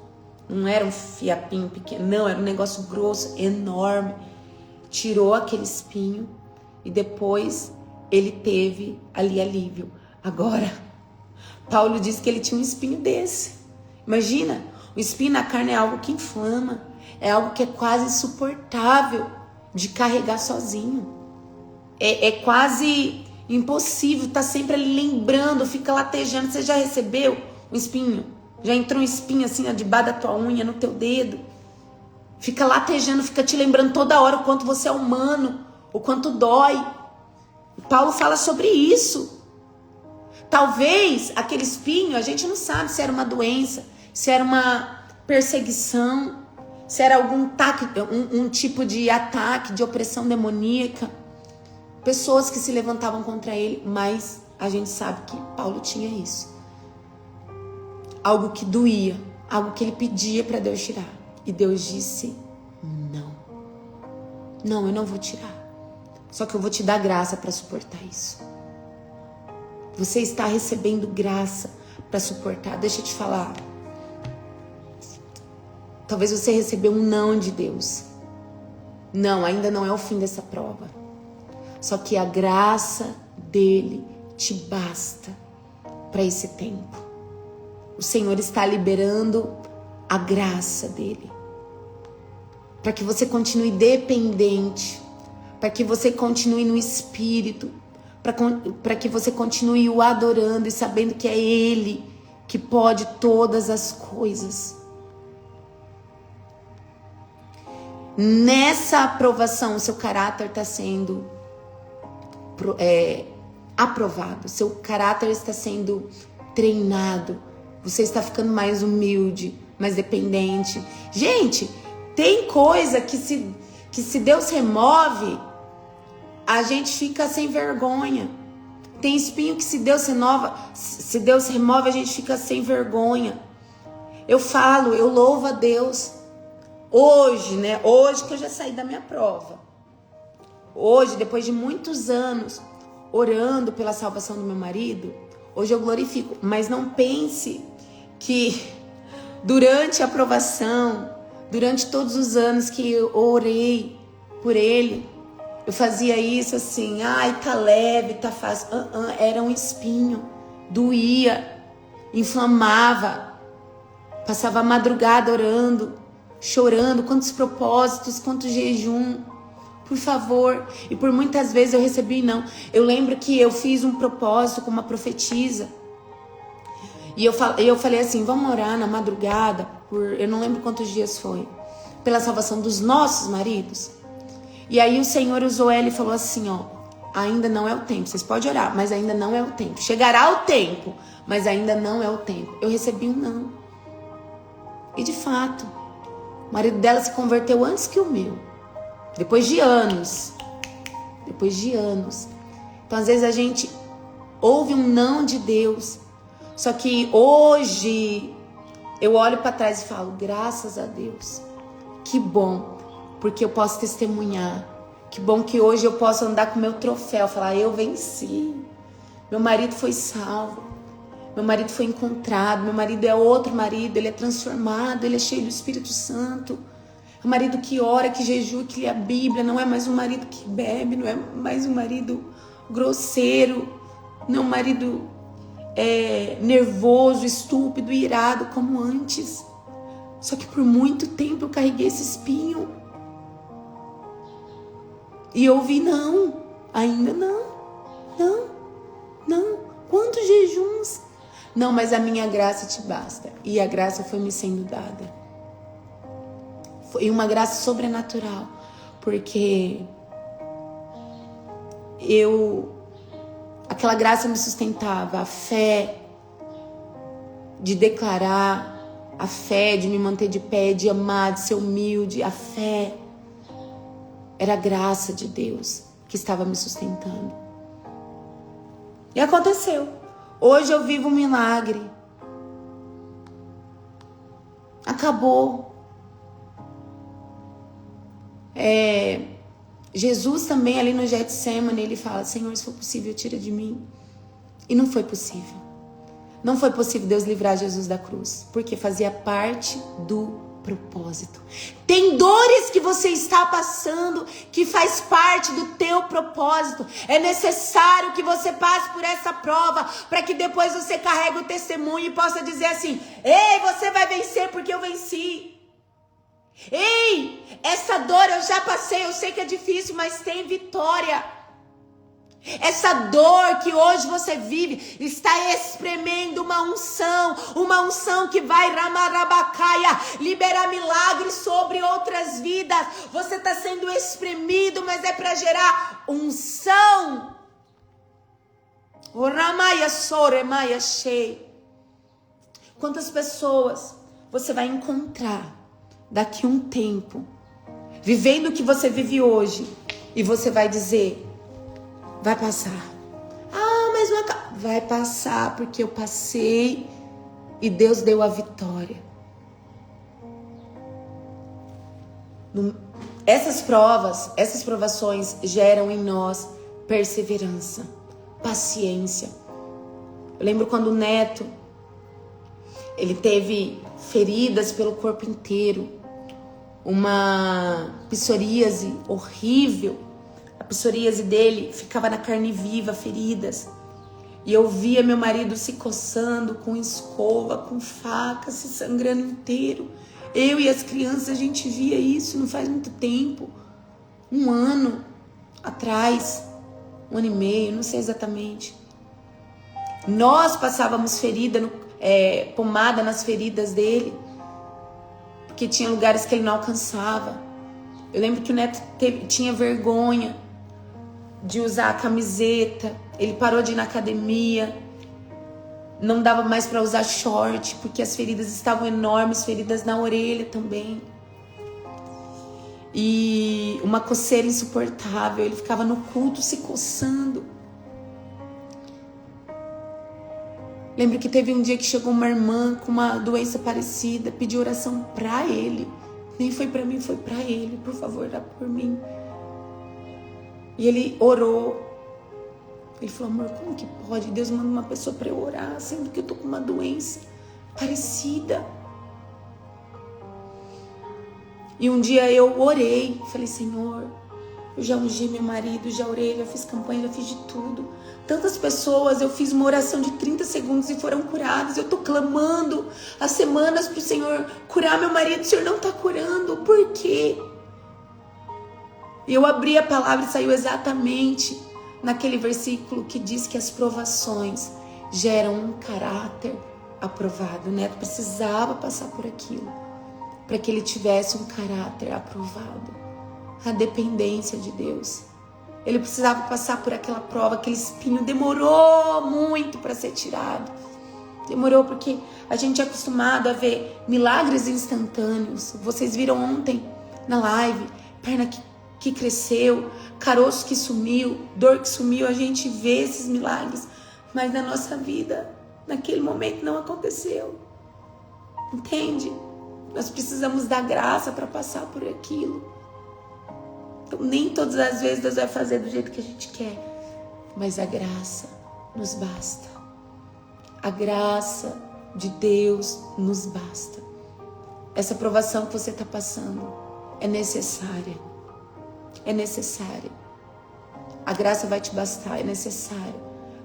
Speaker 1: Não era um fiapinho pequeno, não, era um negócio grosso, enorme. Tirou aquele espinho e depois ele teve ali alívio. Agora, Paulo disse que ele tinha um espinho desse. Imagina, o espinho na carne é algo que inflama, é algo que é quase insuportável de carregar sozinho. É quase impossível, tá sempre ali lembrando, fica latejando. Você já recebeu um espinho? Já entrou um espinho assim, debaixo da tua unha, no teu dedo? Fica latejando, fica te lembrando toda hora o quanto você é humano, o quanto dói. Paulo fala sobre isso. Talvez aquele espinho, a gente não sabe se era uma doença, se era uma perseguição, se era algum um tipo de ataque, de opressão demoníaca. Pessoas que se levantavam contra ele, mas a gente sabe que Paulo tinha isso. Algo que doía, algo que ele pedia para Deus tirar. E Deus disse: não. Não, eu não vou tirar. Só que eu vou te dar graça para suportar isso. Você está recebendo graça para suportar. Deixa eu te falar. Talvez você recebeu um não de Deus. Não, ainda não é o fim dessa prova. Só que a graça dele te basta para esse tempo. O Senhor está liberando a graça dele. Para que você continue dependente. Para que você continue no Espírito. Para que você continue o adorando e sabendo que é Ele que pode todas as coisas. Nessa aprovação, o seu caráter está sendo aprovado. Seu caráter está sendo treinado. Você está ficando mais humilde, mais dependente. Gente, tem coisa que se Deus remove, a gente fica sem vergonha. Tem espinho que se Deus remove, a gente fica sem vergonha. Eu falo, eu louvo a Deus. Hoje, né? Hoje que eu já saí da minha prova. Hoje, depois de muitos anos orando pela salvação do meu marido, hoje eu glorifico. Mas não pense que durante a aprovação, durante todos os anos que eu orei por ele, eu fazia isso assim: ai, tá leve, tá fácil. Era um espinho, doía, inflamava, passava a madrugada orando, chorando, quantos propósitos, quanto jejum, por favor. E por muitas vezes eu recebi não. Eu lembro que eu fiz um propósito com uma profetisa. E eu falei assim: vamos orar na madrugada, eu não lembro quantos dias foi, pela salvação dos nossos maridos. E aí o Senhor usou ela e falou assim: ó, ainda não é o tempo, vocês podem orar, mas ainda não é o tempo. Chegará o tempo, mas ainda não é o tempo. Eu recebi um não. E de fato, o marido dela se converteu antes que o meu. Depois de anos. Então às vezes a gente ouve um não de Deus. Só que hoje eu olho para trás e falo: graças a Deus, que bom, porque eu posso testemunhar. Que bom que hoje eu posso andar com meu troféu, falar: eu venci, meu marido foi salvo, meu marido foi encontrado, meu marido é outro marido, ele é transformado, ele é cheio do Espírito Santo. É um marido que ora, que jejua, que lê a Bíblia, não é mais um marido que bebe, não é mais um marido grosseiro, não é um marido nervoso, estúpido, irado como antes. Só que por muito tempo eu carreguei esse espinho. E eu ouvi não, ainda não. Quantos jejuns? Não, mas a minha graça te basta. E a graça foi me sendo dada. Foi uma graça sobrenatural, porque aquela graça me sustentava, a fé de declarar, a fé de me manter de pé, de amar, de ser humilde, a fé era a graça de Deus que estava me sustentando. E aconteceu. Hoje eu vivo um milagre. Acabou. Jesus também ali no Getsemane, ele fala: Senhor, se for possível, tira de mim. E não foi possível. Não foi possível Deus livrar Jesus da cruz, porque fazia parte do propósito. Tem dores que você está passando que faz parte do teu propósito. É necessário que você passe por essa prova para que depois você carregue o testemunho e possa dizer assim: ei, você vai vencer porque eu venci. Ei, essa dor eu já passei, eu sei que é difícil, mas tem vitória. Essa dor que hoje você vive está espremendo uma unção que vai ramarabacaia, liberar milagres sobre outras vidas. Você está sendo espremido, mas é para gerar unção. Quantas pessoas você vai encontrar daqui a um tempo, vivendo o que você vive hoje, e você vai dizer: vai passar. Ah, mas vai passar, porque eu passei e Deus deu a vitória. Essas provações geram em nós perseverança, paciência. Eu lembro quando o Neto, ele teve feridas pelo corpo inteiro, uma psoríase horrível. A psoríase dele ficava na carne viva, feridas. E eu via meu marido se coçando com escova, com faca, se sangrando inteiro. Eu e as crianças, a gente via isso não faz muito tempo. 1 ano atrás, 1 ano e meio, não sei exatamente. Nós passávamos pomada nas feridas dele, porque tinha lugares que ele não alcançava. Eu lembro que o Neto tinha vergonha de usar a camiseta, ele parou de ir na academia, não dava mais para usar short, porque as feridas estavam enormes, feridas na orelha também. E uma coceira insuportável, ele ficava no culto se coçando. Lembro que teve um dia que chegou uma irmã com uma doença parecida, pediu oração pra ele. Nem foi pra mim, foi pra ele. Por favor, ora por mim. E ele orou. Ele falou: amor, como que pode? Deus manda uma pessoa pra eu orar, sendo que eu tô com uma doença parecida. E um dia eu orei, falei: Senhor, eu já ungi meu marido, já orei, já fiz campanha, já fiz de tudo. Tantas pessoas, eu fiz uma oração de 30 segundos e foram curadas. Eu tô clamando há semanas pro Senhor curar meu marido, o Senhor não tá curando. Por quê? E eu abri a palavra e saiu exatamente naquele versículo que diz que as provações geram um caráter aprovado. O Neto precisava passar por aquilo para que ele tivesse um caráter aprovado. A dependência de Deus. Ele precisava passar por aquela prova, aquele espinho demorou muito para ser tirado. Demorou porque a gente é acostumado a ver milagres instantâneos. Vocês viram ontem na live, perna que cresceu, caroço que sumiu, dor que sumiu. A gente vê esses milagres, mas na nossa vida, naquele momento não aconteceu. Entende? Nós precisamos da graça para passar por aquilo. Então, nem todas as vezes Deus vai fazer do jeito que a gente quer, mas a graça nos basta. A graça de Deus nos basta. Essa provação que você está passando é necessária. É necessária. A graça vai te bastar, é necessária.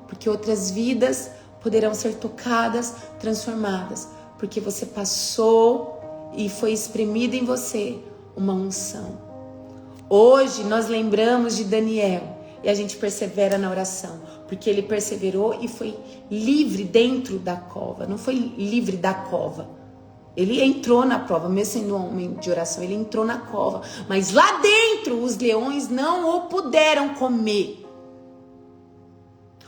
Speaker 1: Porque outras vidas poderão ser tocadas, transformadas. Porque você passou e foi espremida em você uma unção. Hoje nós lembramos de Daniel e a gente persevera na oração, porque ele perseverou e foi livre dentro da cova, não foi livre da cova, Ele entrou na prova, mesmo sendo um homem de oração, ele entrou na cova. Mas lá dentro, os leões não o puderam comer.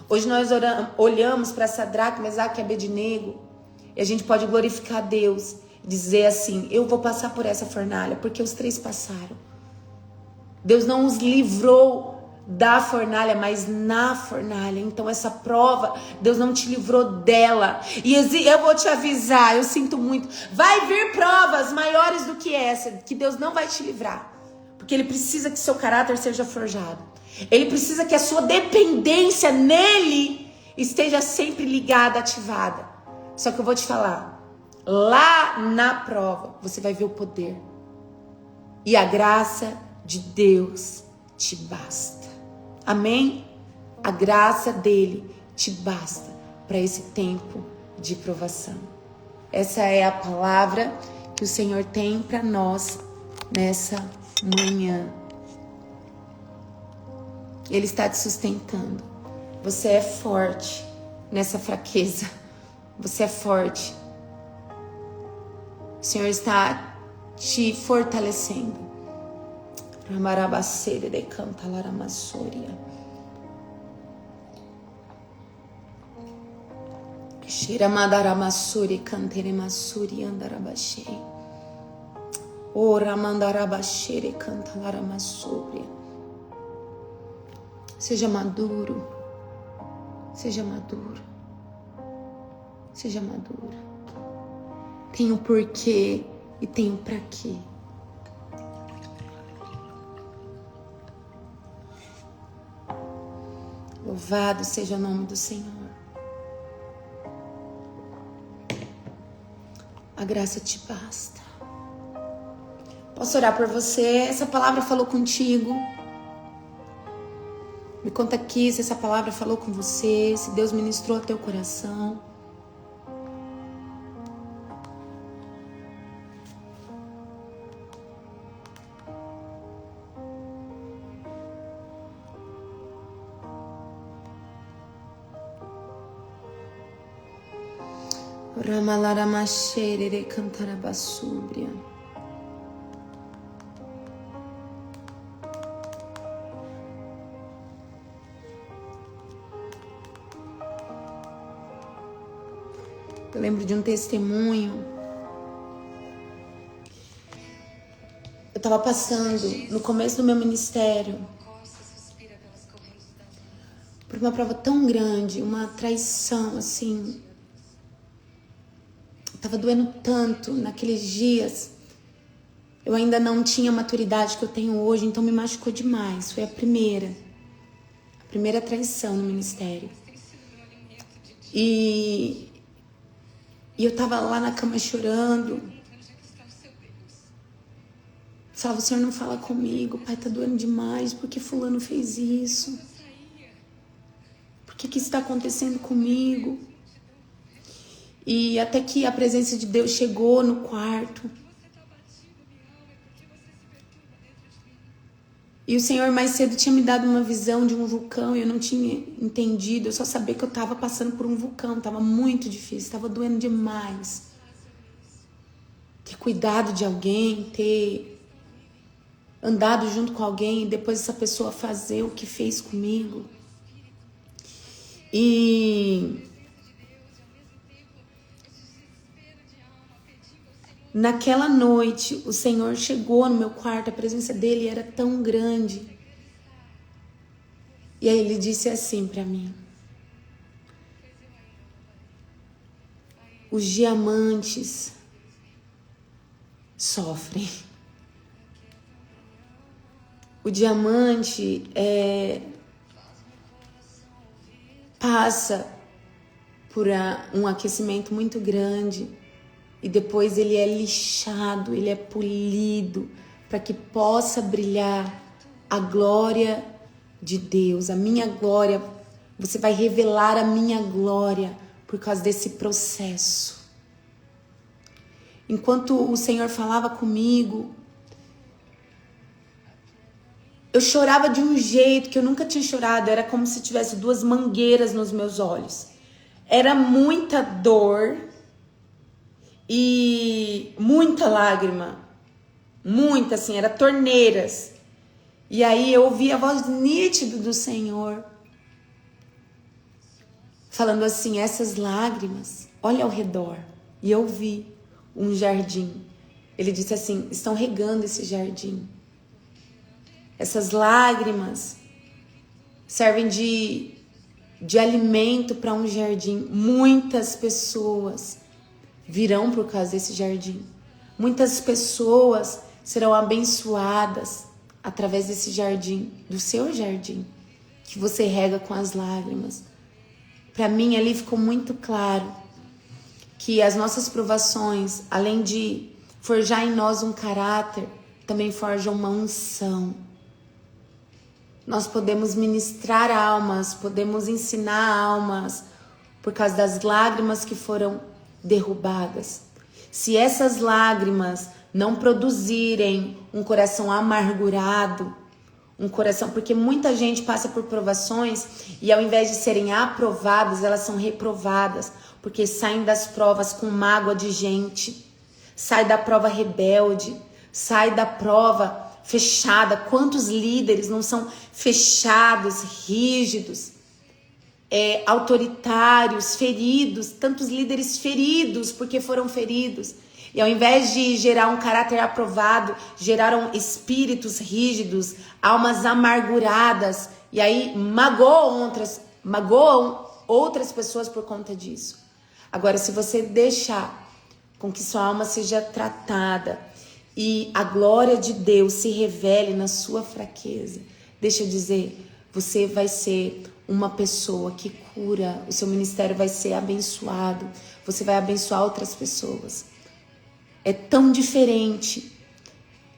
Speaker 1: Hoje nós olhamos para Sadraque, Mesaque e Abednego e a gente pode glorificar a Deus. Dizer assim, eu vou passar por essa fornalha, porque os 3 passaram. Deus não os livrou da fornalha, mas na fornalha. Então essa prova, Deus não te livrou dela. E eu vou te avisar, eu sinto muito, vai vir provas maiores do que essa, que Deus não vai te livrar. Porque Ele precisa que seu caráter seja forjado. Ele precisa que a sua dependência nele esteja sempre ligada, ativada. Só que eu vou te falar, lá na prova, você vai ver o poder. E a graça de Deus te basta. Amém? A graça dele te basta para esse tempo de provação. Essa é a palavra que o Senhor tem para nós nessa manhã. Ele está te sustentando. Você é forte nessa fraqueza. Você é forte. O Senhor está te fortalecendo. Ramarabaceira de canta laramassoria. Shiramadaramasuri canteremassuri andarabachei. Ora mandarabachere canta laramassoria. Seja maduro. Seja maduro. Seja maduro. Tem o porquê e tem o pra quê. Louvado seja o nome do Senhor. A graça te basta. Posso orar por você? Essa palavra falou contigo? Me conta aqui se essa palavra falou com você, se Deus ministrou ao teu coração. Ramalaramachere cantarabasúbria. Eu lembro de um testemunho. Eu estava passando no começo do meu ministério por uma prova tão grande, uma traição assim. Estava doendo tanto naqueles dias. Eu ainda não tinha a maturidade que eu tenho hoje, então me machucou demais. Foi a primeira traição no ministério. E eu estava lá na cama chorando. Falava, o Senhor não fala comigo, Pai, tá doendo demais, por que fulano fez isso? Por que isso está acontecendo comigo? E até que a presença de Deus chegou no quarto. E o Senhor mais cedo tinha me dado uma visão de um vulcão e eu não tinha entendido. Eu só sabia que eu estava passando por um vulcão. Estava muito difícil, estava doendo demais. Ter cuidado de alguém, ter andado junto com alguém e depois essa pessoa fazer o que fez comigo. E naquela noite, o Senhor chegou no meu quarto, a presença dele era tão grande. E aí ele disse assim para mim: os diamantes sofrem. O diamante passa por um aquecimento muito grande. E depois ele é lixado, ele é polido, para que possa brilhar a glória de Deus, a minha glória. Você vai revelar a minha glória por causa desse processo. Enquanto o Senhor falava comigo, eu chorava de um jeito que eu nunca tinha chorado. Era como se tivesse 2 mangueiras nos meus olhos. Era muita dor. e muita lágrima, muita, assim, era torneiras. E aí eu ouvi a voz nítida do Senhor falando assim: essas lágrimas, olha ao redor. E eu vi um jardim. Ele disse assim: estão regando esse jardim. Essas lágrimas servem de alimento para um jardim. Muitas pessoas virão por causa desse jardim. Muitas pessoas serão abençoadas através desse jardim, do seu jardim, que você rega com as lágrimas. Para mim, ali ficou muito claro que as nossas provações, além de forjar em nós um caráter, também forjam uma unção. Nós podemos ministrar almas, podemos ensinar almas por causa das lágrimas que foram derrubadas. Se essas lágrimas não produzirem um coração amargurado, um coração, porque muita gente passa por provações e ao invés de serem aprovadas, elas são reprovadas, porque saem das provas com mágoa de gente, sai da prova rebelde, sai da prova fechada. Quantos líderes não são fechados, rígidos, autoritários, feridos, tantos líderes feridos porque foram feridos. E ao invés de gerar um caráter aprovado, geraram espíritos rígidos, almas amarguradas, e aí magoam outras pessoas por conta disso. Agora, se você deixar com que sua alma seja tratada e a glória de Deus se revele na sua fraqueza, deixa eu dizer, você vai ser uma pessoa que cura, o seu ministério vai ser abençoado, você vai abençoar outras pessoas. É tão diferente,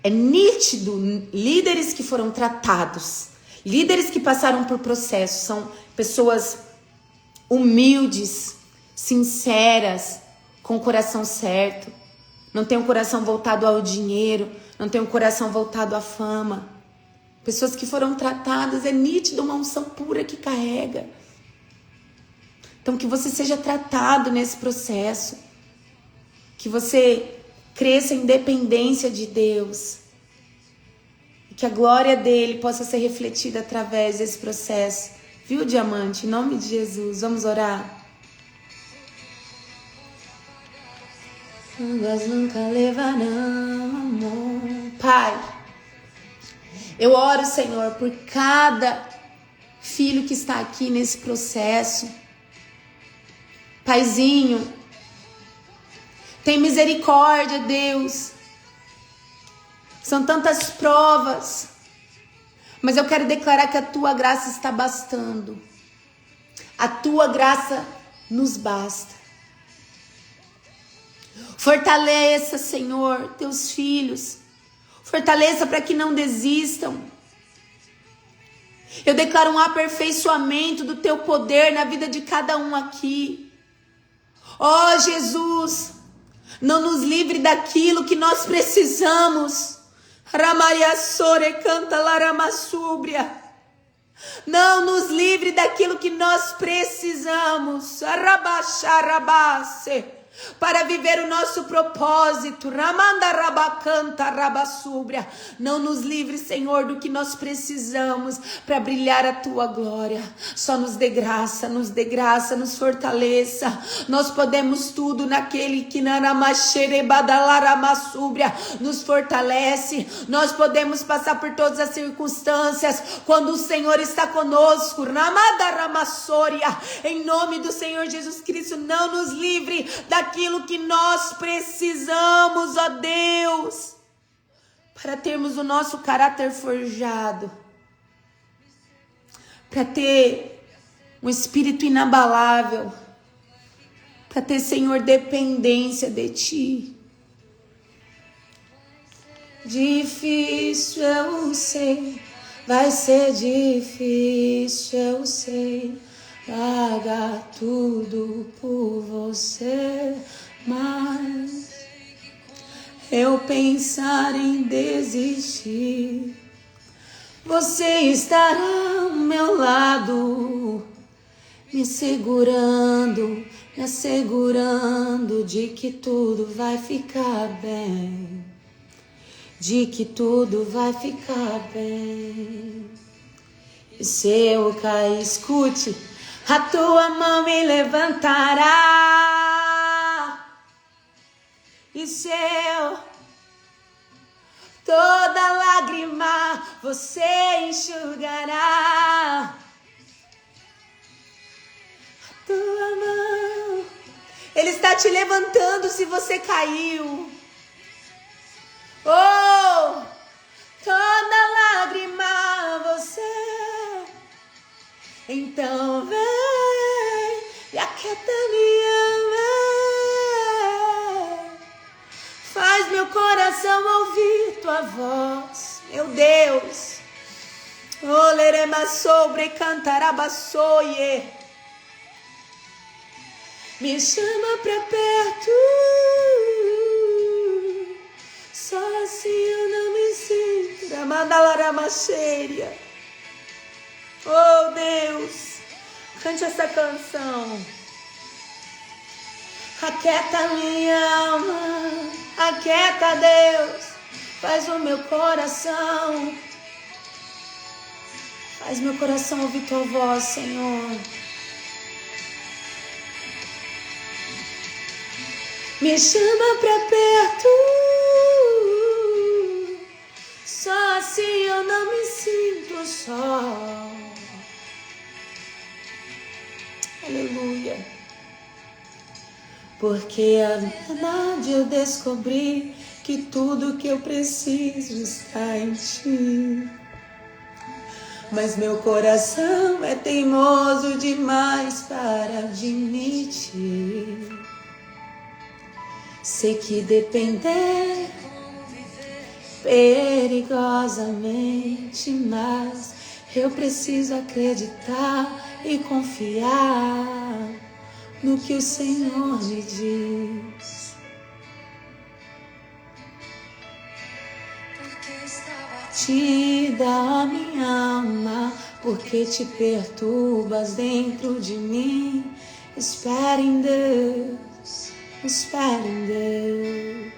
Speaker 1: é nítido. Líderes que foram tratados, líderes que passaram por processos, são pessoas humildes, sinceras, com o coração certo, não tem um coração voltado ao dinheiro, não tem um coração voltado à fama. Pessoas que foram tratadas, é nítido uma unção pura que carrega. Então que você seja tratado nesse processo, que você cresça em dependência de Deus, e que a glória dele possa ser refletida através desse processo. Viu, diamante? Em nome de Jesus, vamos orar. Águas nunca levarão amor. Pai, eu oro, Senhor, por cada filho que está aqui nesse processo. Paizinho, tem misericórdia, Deus. São tantas provas, mas eu quero declarar que a tua graça está bastando. A tua graça nos basta. Fortaleça, Senhor, teus filhos. Fortaleça para que não desistam. Eu declaro um aperfeiçoamento do teu poder na vida de cada um aqui. Ó Jesus, não nos livre daquilo que nós precisamos. Ramaria sore canta laramassúbria. Não nos livre daquilo que nós precisamos. Arabacharabase. Para viver o nosso propósito. Ramanda rabacanta rabassúbria. Não nos livre, Senhor, do que nós precisamos para brilhar a tua glória. Só nos dê graça, nos fortaleça. Nós podemos tudo naquele que nos fortalece. Nós podemos passar por todas as circunstâncias quando o Senhor está conosco. Ramada ramassoria. Em nome do Senhor Jesus Cristo, não nos livre daquilo que nós precisamos, ó Deus, para termos o nosso caráter forjado, para ter um espírito inabalável, para ter, Senhor, dependência de Ti. Difícil eu sei, vai ser difícil eu sei, pagar tudo por você, mas eu pensar em desistir, você estará ao meu lado, me assegurando de que tudo vai ficar bem, de que tudo vai ficar bem. E se eu cair, escute, a tua mão me levantará. E se eu toda lágrima você enxugará. A tua mão, Ele está te levantando se você caiu. Oh, toda lágrima você. Então vem e aquieta minha alma. Faz meu coração ouvir tua voz, meu Deus. Olerema sobre cantarabassoie. Me chama pra perto. Só assim eu não me sinto. Ramandalaramacheria. Oh Deus, cante essa canção. Aquieta minha alma, aquieta Deus, faz o meu coração, faz meu coração ouvir tua voz, Senhor. Me chama pra perto, só assim eu não me sinto só. Aleluia. Porque a verdade eu descobri que tudo que eu preciso está em ti. Mas meu coração é teimoso demais para admitir. Sei que depender perigosamente, mas eu preciso acreditar e confiar no que o Senhor me diz. Batida, ó minha alma, porque te perturbas dentro de mim. Espera em Deus, espera em Deus.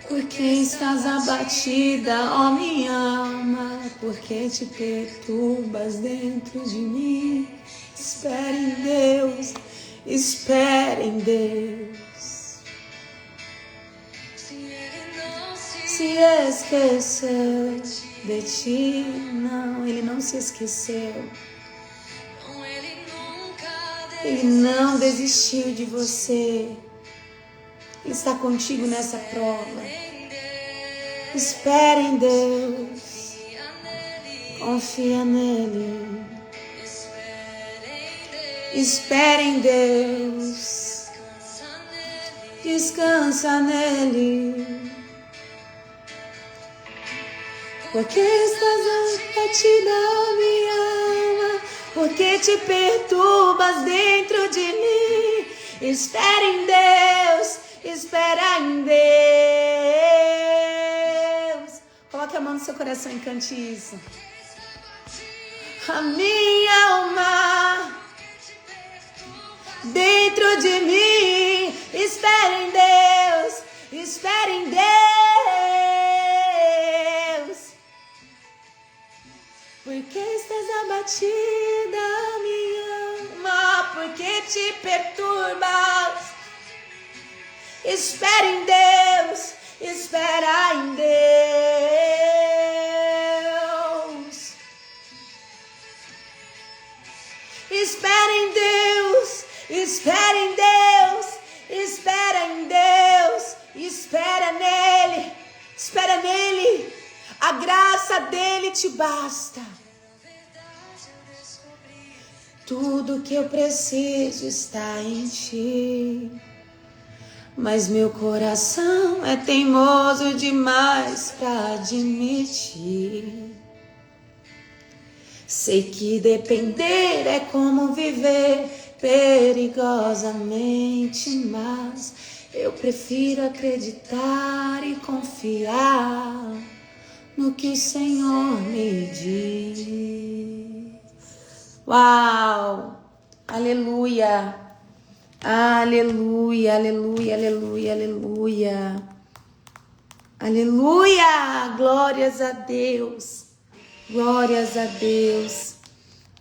Speaker 1: Porque estás abatida, ó minha alma, porque te perturbas dentro de mim. Espera em Deus, espera em Deus. Se esqueceu de ti, não, Ele não se esqueceu. Ele não desistiu de você. Ele está contigo nessa prova. Espera em Deus. Confia nele. Espera em Deus. Descansa nele. Porque estás abatida, minha alma, porque te perturbas dentro de mim. Espera em Deus. Espera em Deus. Coloque a mão no seu coração e cante isso. A minha alma dentro de mim. Espera em Deus. Espera em Deus. Porque estás abatida, minha alma, porque te perturbas. Espera em Deus, espera em Deus. Espera em Deus, espera em Deus, espera em Deus, espera nele, a graça dele te basta. Tudo que eu preciso está em ti. Mas meu coração é teimoso demais pra admitir. Sei que depender é como viver perigosamente, mas eu prefiro acreditar e confiar no que o Senhor me diz. Uau! Aleluia! Aleluia, aleluia, aleluia, aleluia. Aleluia! Glórias a Deus. Glórias a Deus.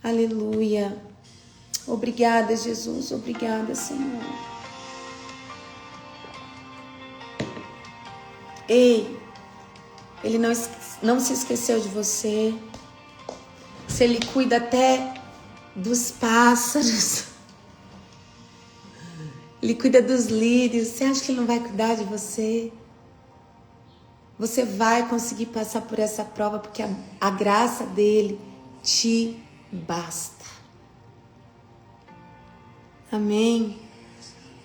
Speaker 1: Aleluia. Obrigada, Jesus. Obrigada, Senhor. Ei, Ele não se esqueceu de você. Se Ele cuida até dos pássaros. Ele cuida dos lírios. Você acha que Ele não vai cuidar de você? Você vai conseguir passar por essa prova porque a graça dele te basta. Amém?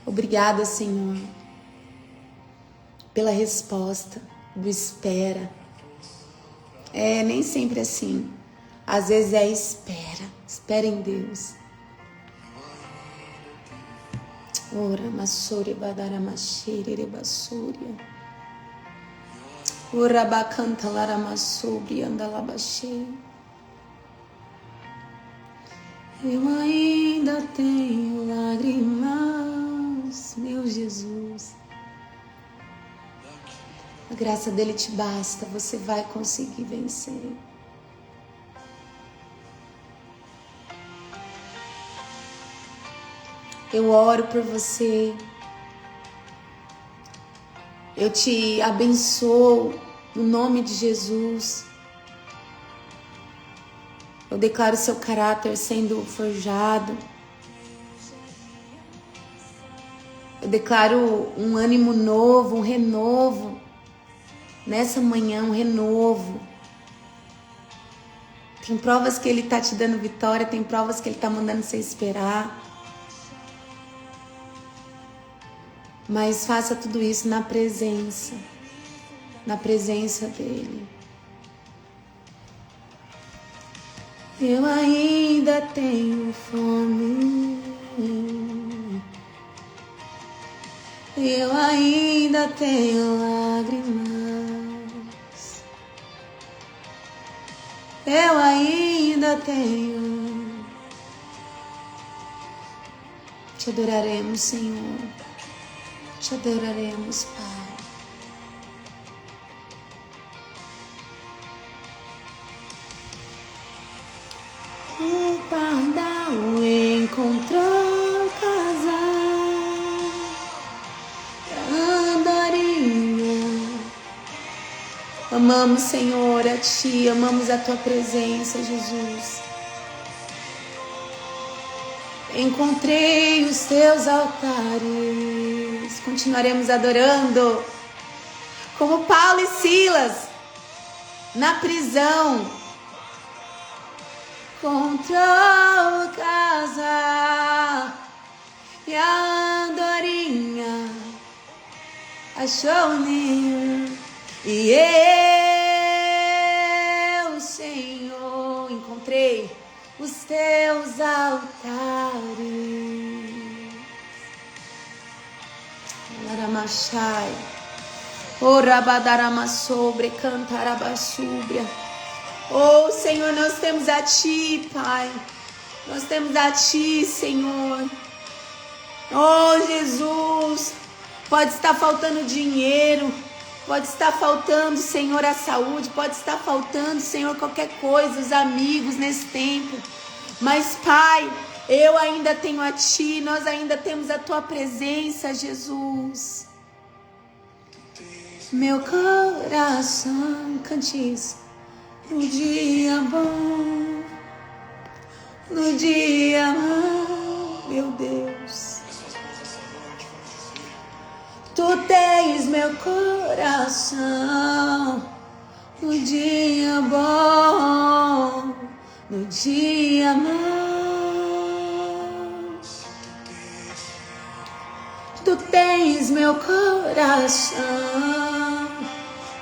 Speaker 1: Obrigada, Senhor, pela resposta do espera. Nem sempre assim. Às vezes é espera. Espera em Deus. Ora, massore, badara, machere, basúria. Ora, bacanta, lara, massobre, anda, labachei. Eu ainda tenho lágrimas, meu Jesus. A graça dele te basta, você vai conseguir vencer. Eu oro por você. Eu te abençoo no nome de Jesus. Eu declaro seu caráter sendo forjado. Eu declaro um ânimo novo, um renovo. Nessa manhã, um renovo. Tem provas que Ele está te dando vitória, tem provas que Ele está mandando você esperar. Mas faça tudo isso na presença dEle. Eu ainda tenho fome, eu ainda tenho lágrimas, eu ainda tenho. Te adoraremos, Senhor, te adoraremos, Pai. O pardal encontrou casal, andorinha. Amamos, Senhor, a Ti, amamos a Tua presença, Jesus. Encontrei os Teus altares, continuaremos adorando, como Paulo e Silas, na prisão. Encontrou casa e a andorinha achou o ninho. E eu, Senhor, encontrei os teus altares. Laramachai, Orabadarama sobre Cantarabasúbria. Oh, Senhor, nós temos a Ti, Pai. Nós temos a Ti, Senhor. Oh, Jesus. Pode estar faltando dinheiro. Pode estar faltando, Senhor, a saúde. Pode estar faltando, Senhor, qualquer coisa, os amigos nesse tempo. Mas, Pai, eu ainda tenho a Ti. Nós ainda temos a Tua presença, Jesus. Meu coração, cante isso. No dia bom, no dia mau, meu Deus, Tu tens meu coração. No dia bom, no dia mau, Tu tens meu coração.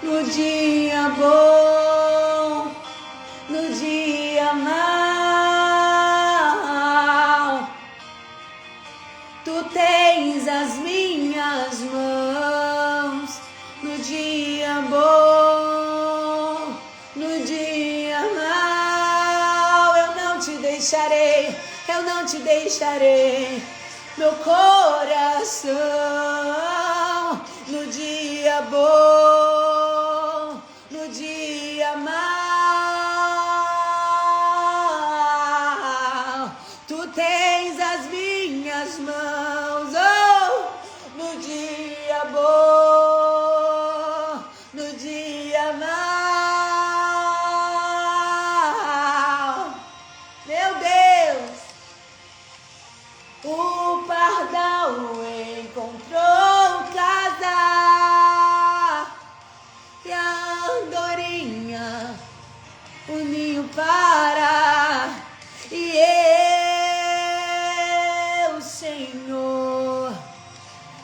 Speaker 1: No dia bom, no dia mau, Tu tens as minhas mãos. No dia bom, no dia mau, eu não te deixarei. deixarei, eu não te deixarei. Meu coração, no dia bom, no dia mau, tu tens as minhas mãos. Oh, no dia bom, no dia mau, meu Deus. O pardal encontrou casa e a andorinha o ninho para, e eu, Senhor,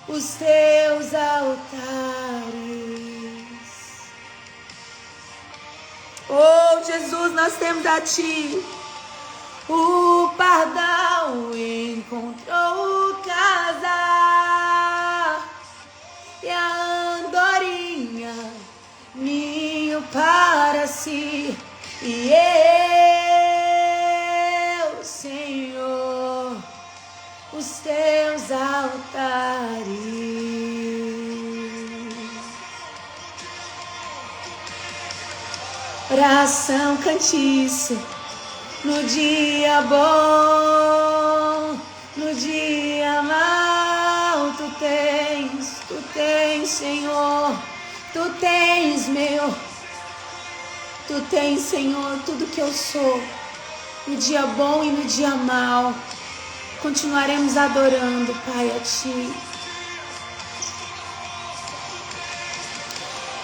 Speaker 1: os teus altares. Oh, Jesus, nós temos a Ti. O pardal encontrou casa e a andorinha ninho para si, e eu, Senhor, os teus altares. Oração, cantice. No dia bom, no dia mau, tu tens, Senhor, tu tens, tu tens, Senhor, tudo que eu sou. No dia bom e no dia mau, continuaremos adorando, Pai, a Ti.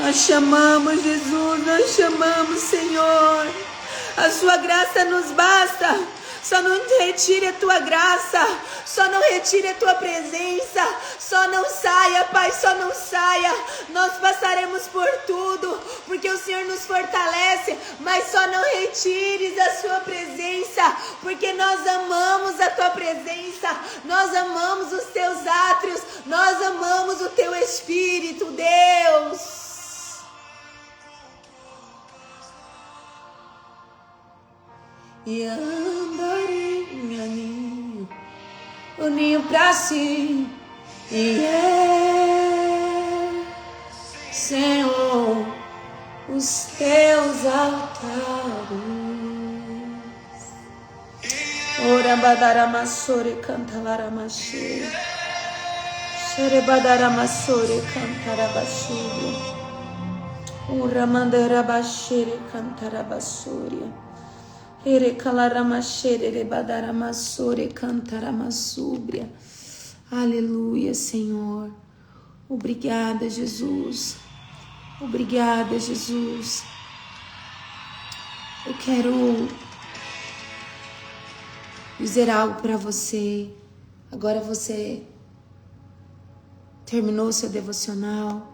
Speaker 1: Nós chamamos, Jesus, nós chamamos, Senhor. A sua graça nos basta. Só não retire a tua graça. Só não retire a tua presença. Só não saia, Pai, só não saia. Nós passaremos por tudo, porque o Senhor nos fortalece. Mas só não retires a sua presença, porque nós amamos a tua presença. Nós amamos os teus átrios. Nós amamos o teu Espírito, Deus. E a andorinha ninho, o ninho pra si, e eu, Senhor, os teus altares. Ora badaramassore cantalaramassore, xere badaramassore cantarabassuria, ora mandarabashere cantarabassuria. Aleluia, Senhor. Obrigada, Jesus. Obrigada, Jesus. Eu quero dizer algo para você. Agora você terminou o seu devocional.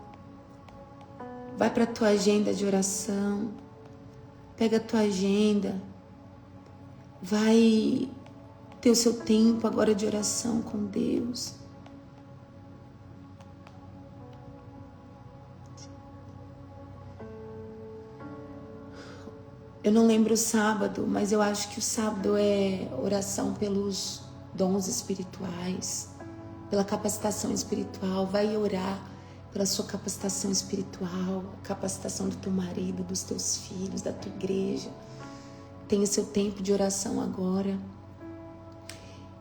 Speaker 1: Vai para a tua agenda de oração. Pega a tua agenda. Vai ter o seu tempo agora de oração com Deus. Eu não lembro o sábado, mas eu acho que o sábado é oração pelos dons espirituais, pela capacitação espiritual. Vai orar pela sua capacitação espiritual, a capacitação do teu marido, dos teus filhos, da tua igreja. Tenha seu tempo de oração agora.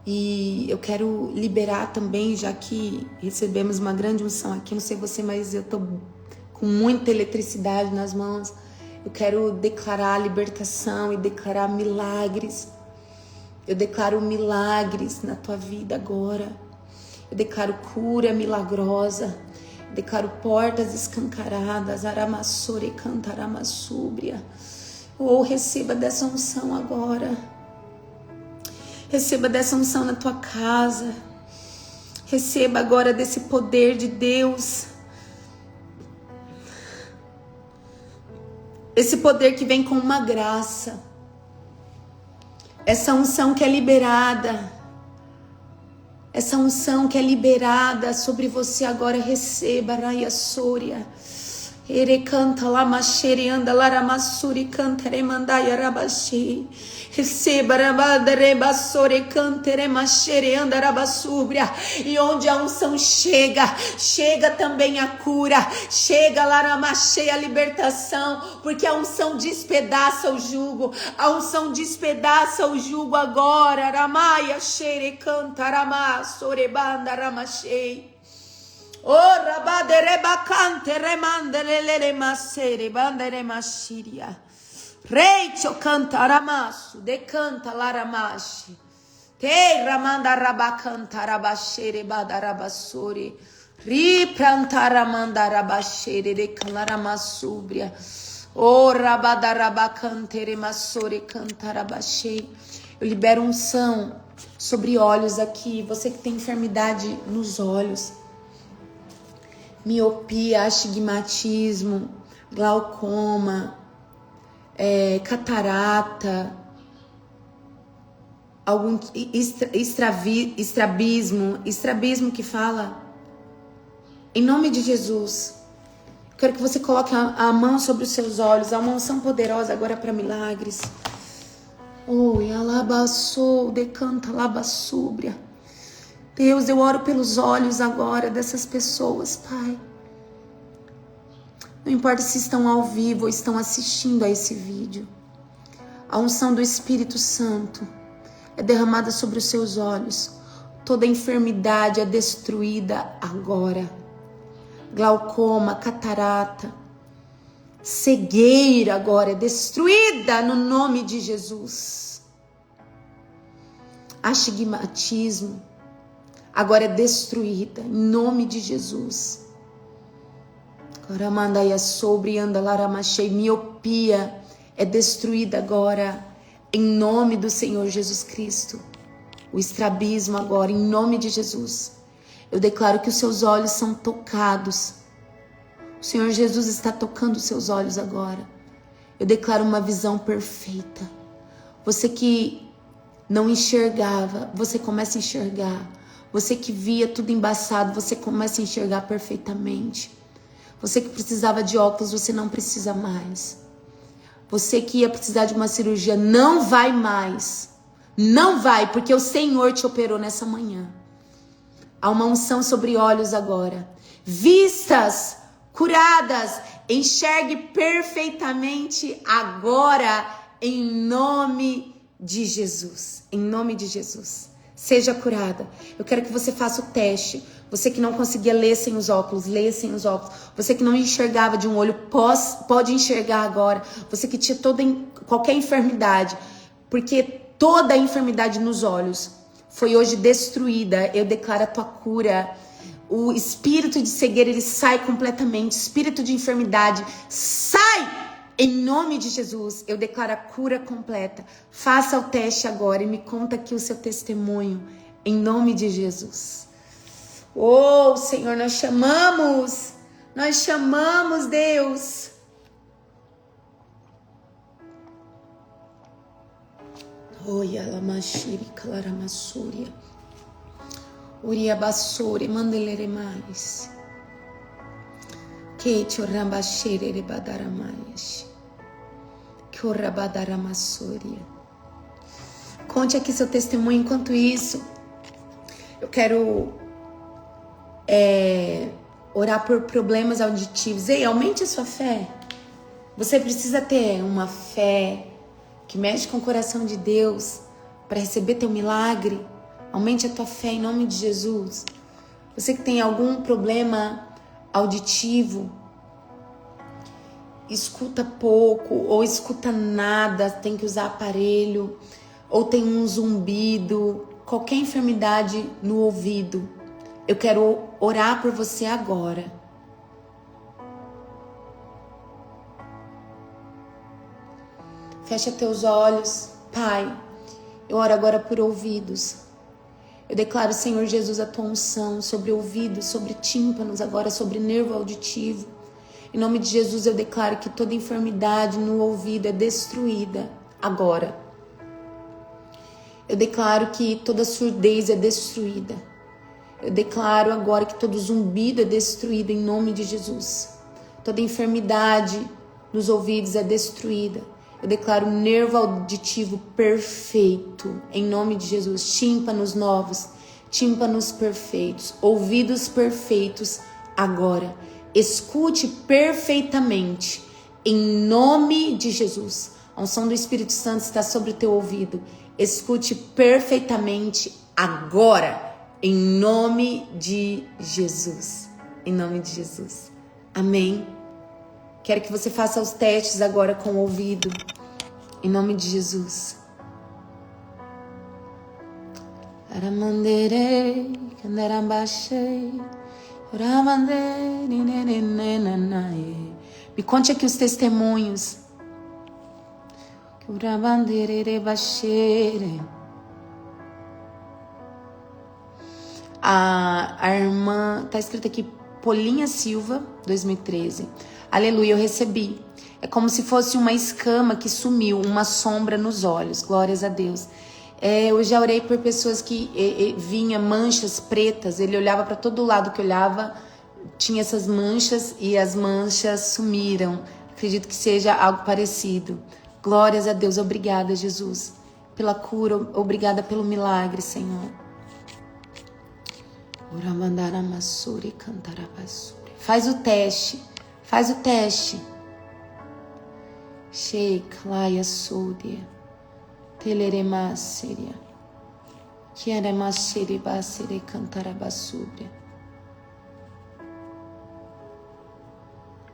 Speaker 1: E eu quero liberar também, já que recebemos uma grande unção aqui, não sei você, mas eu tô com muita eletricidade nas mãos. Eu quero declarar libertação e declarar milagres. Eu declaro milagres na tua vida agora. Eu declaro cura milagrosa. Eu declaro portas escancaradas. Aramassore cantaramassúbria. Ou receba dessa unção agora. Receba dessa unção na tua casa. Receba agora desse poder de Deus. Esse poder que vem com uma graça. Essa unção que é liberada. Essa unção que é liberada sobre você agora. Receba, Raia Sôria. Ere canta lá machere anda laramassuri canta remandaya rabashi. Receba rabadare bassore cantere machere anda rabassubria. E onde a unção chega, chega também a cura. Chega laramache a libertação, porque a unção despedaça o jugo. A unção despedaça o jugo agora. Ramaya shere canta ramassore banda ramachei. Oh, rabadere bacante remandere masere bandere mashiria. Reicho canta ramasso, decanta laramashi. Te ramanda rabacanta rabashere badarabassori. Ripranta ramanda rabashere declaramassubria. Oh, rabadarabacante remassore canta rabashei. Eu libero unção sobre olhos aqui. Você que tem enfermidade nos olhos. Miopia, astigmatismo, glaucoma, catarata, algum estrabismo que fala. Em nome de Jesus, quero que você coloque a mão sobre os seus olhos, há uma unção poderosa agora para milagres. Oh, e alabaçou, decanta, alabaçúbria. Deus, eu oro pelos olhos agora dessas pessoas, Pai. Não importa se estão ao vivo ou estão assistindo a esse vídeo. A unção do Espírito Santo é derramada sobre os seus olhos. Toda enfermidade é destruída agora. Glaucoma, catarata, cegueira agora é destruída no nome de Jesus. Astigmatismo agora é destruída em nome de Jesus. Miopia é destruída agora em nome do Senhor Jesus Cristo. O estrabismo agora em nome de Jesus. Eu declaro que os seus olhos são tocados. O Senhor Jesus está tocando os seus olhos agora. Eu declaro uma visão perfeita. Você que não enxergava, você começa a enxergar. Você que via tudo embaçado, você começa a enxergar perfeitamente. Você que precisava de óculos, você não precisa mais. Você que ia precisar de uma cirurgia, não vai mais. Não vai, porque o Senhor te operou nessa manhã. Há uma unção sobre olhos agora. Vistas, curadas, enxergue perfeitamente agora, em nome de Jesus. Em nome de Jesus. Seja curada. Eu quero que você faça o teste. Você que não conseguia ler sem os óculos, leia sem os óculos. Você que não enxergava de um olho, pode enxergar agora. Você que tinha qualquer enfermidade, porque toda a enfermidade nos olhos foi hoje destruída. Eu declaro a tua cura. O espírito de cegueira, ele sai completamente. Espírito de enfermidade, sai! Em nome de Jesus, eu declaro a cura completa. Faça o teste agora e me conta aqui o seu testemunho. Em nome de Jesus. Oh, Senhor, nós chamamos, Deus. Oi, alamashiri kalaramasúria. Uria basuri mandelere mais. Que te orambashere badaramaias. Que orabadaramasúria. Conte aqui seu testemunho. Enquanto isso, eu quero orar por problemas auditivos. Ei, aumente a sua fé. Você precisa ter uma fé que mexe com o coração de Deus para receber teu milagre. Aumente a tua fé em nome de Jesus. Você que tem algum problema auditivo, escuta pouco ou escuta nada, tem que usar aparelho, ou tem um zumbido, qualquer enfermidade no ouvido, eu quero orar por você agora. Fecha teus olhos. Pai, eu oro agora por ouvidos. Eu declaro, Senhor Jesus, a tua unção sobre ouvidos, sobre tímpanos, agora sobre nervo auditivo. Em nome de Jesus, eu declaro que toda enfermidade no ouvido é destruída agora. Eu declaro que toda surdez é destruída. Eu declaro agora que todo zumbido é destruído em nome de Jesus. Toda enfermidade nos ouvidos é destruída. Eu declaro nervo auditivo perfeito, em nome de Jesus. Tímpanos novos, tímpanos perfeitos, ouvidos perfeitos agora. Escute perfeitamente, em nome de Jesus. A unção do Espírito Santo está sobre o teu ouvido. Escute perfeitamente agora, em nome de Jesus. Em nome de Jesus. Amém. Quero que você faça os testes agora com o ouvido. Em nome de Jesus. Me conte aqui os testemunhos. A irmã, tá escrito aqui, Polinha Silva, 2013. Aleluia, eu recebi. É como se fosse uma escama que sumiu, uma sombra nos olhos. Glórias a Deus. Eu já orei por pessoas que vinha manchas pretas. Ele olhava para todo lado que olhava, tinha essas manchas e as manchas sumiram. Acredito que seja algo parecido. Glórias a Deus. Obrigada, Jesus, pela cura. Obrigada pelo milagre, Senhor. Faz o teste. Faz o teste. Sheiklaya Sodia. Teleremaseria. Kiaremasere basere cantarabasubria.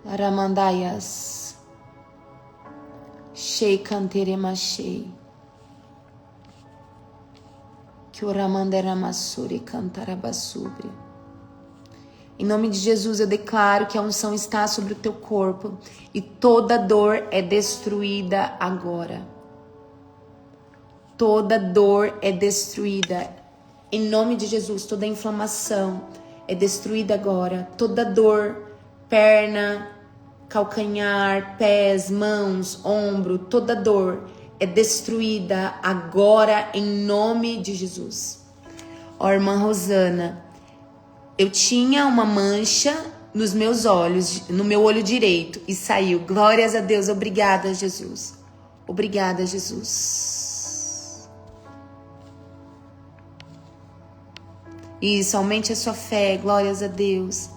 Speaker 1: Laramandaias. Sheikanteremashei. Kioramanderamassuri cantarabasubria. Em nome de Jesus, eu declaro que a unção está sobre o teu corpo e toda dor é destruída agora. Toda dor é destruída. Em nome de Jesus, toda inflamação é destruída agora. Toda dor, perna, calcanhar, pés, mãos, ombro, toda dor é destruída agora em nome de Jesus. Ó, irmã Rosana, eu tinha uma mancha nos meus olhos, no meu olho direito, e saiu. Glórias a Deus. Obrigada, Jesus. Obrigada, Jesus. Isso, aumente a sua fé. Glórias a Deus.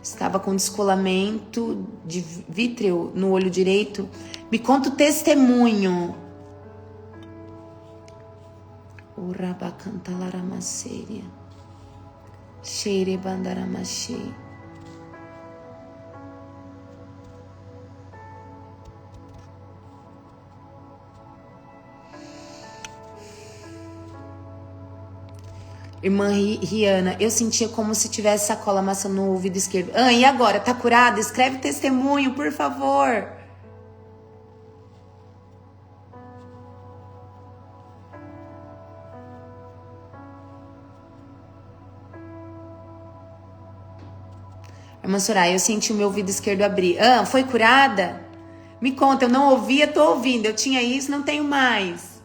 Speaker 1: Estava com descolamento de vítreo no olho direito. Me conta o testemunho. Urabacantalaramaseria. Xerebandaramachei. Irmã Riana, eu sentia como se tivesse sacola maçã no ouvido esquerdo. E agora? Tá curada? Escreve testemunho, por favor. Irmã Soraya, eu senti o meu ouvido esquerdo abrir. Foi curada? Me conta, eu não ouvia, tô ouvindo. Eu tinha isso, não tenho mais.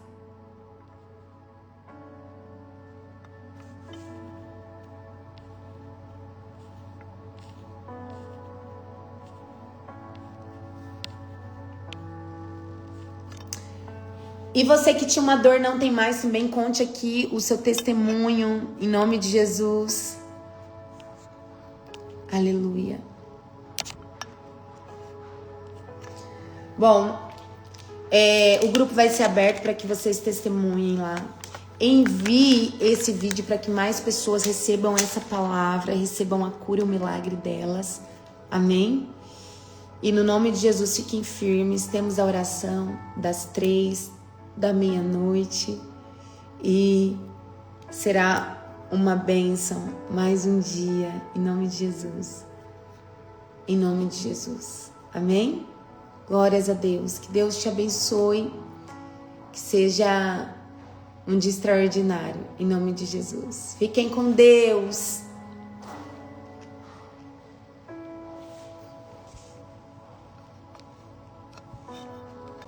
Speaker 1: E você que tinha uma dor não tem mais, também conte aqui o seu testemunho, em nome de Jesus. Aleluia. Bom, o grupo vai ser aberto para que vocês testemunhem lá. Envie esse vídeo para que mais pessoas recebam essa palavra, recebam a cura e o milagre delas. Amém? E no nome de Jesus, fiquem firmes. Temos a oração das 3 da meia-noite e será uma bênção, mais um dia, em nome de Jesus. Em nome de Jesus. Amém? Glórias a Deus. Que Deus te abençoe. Que seja um dia extraordinário, em nome de Jesus. Fiquem com Deus.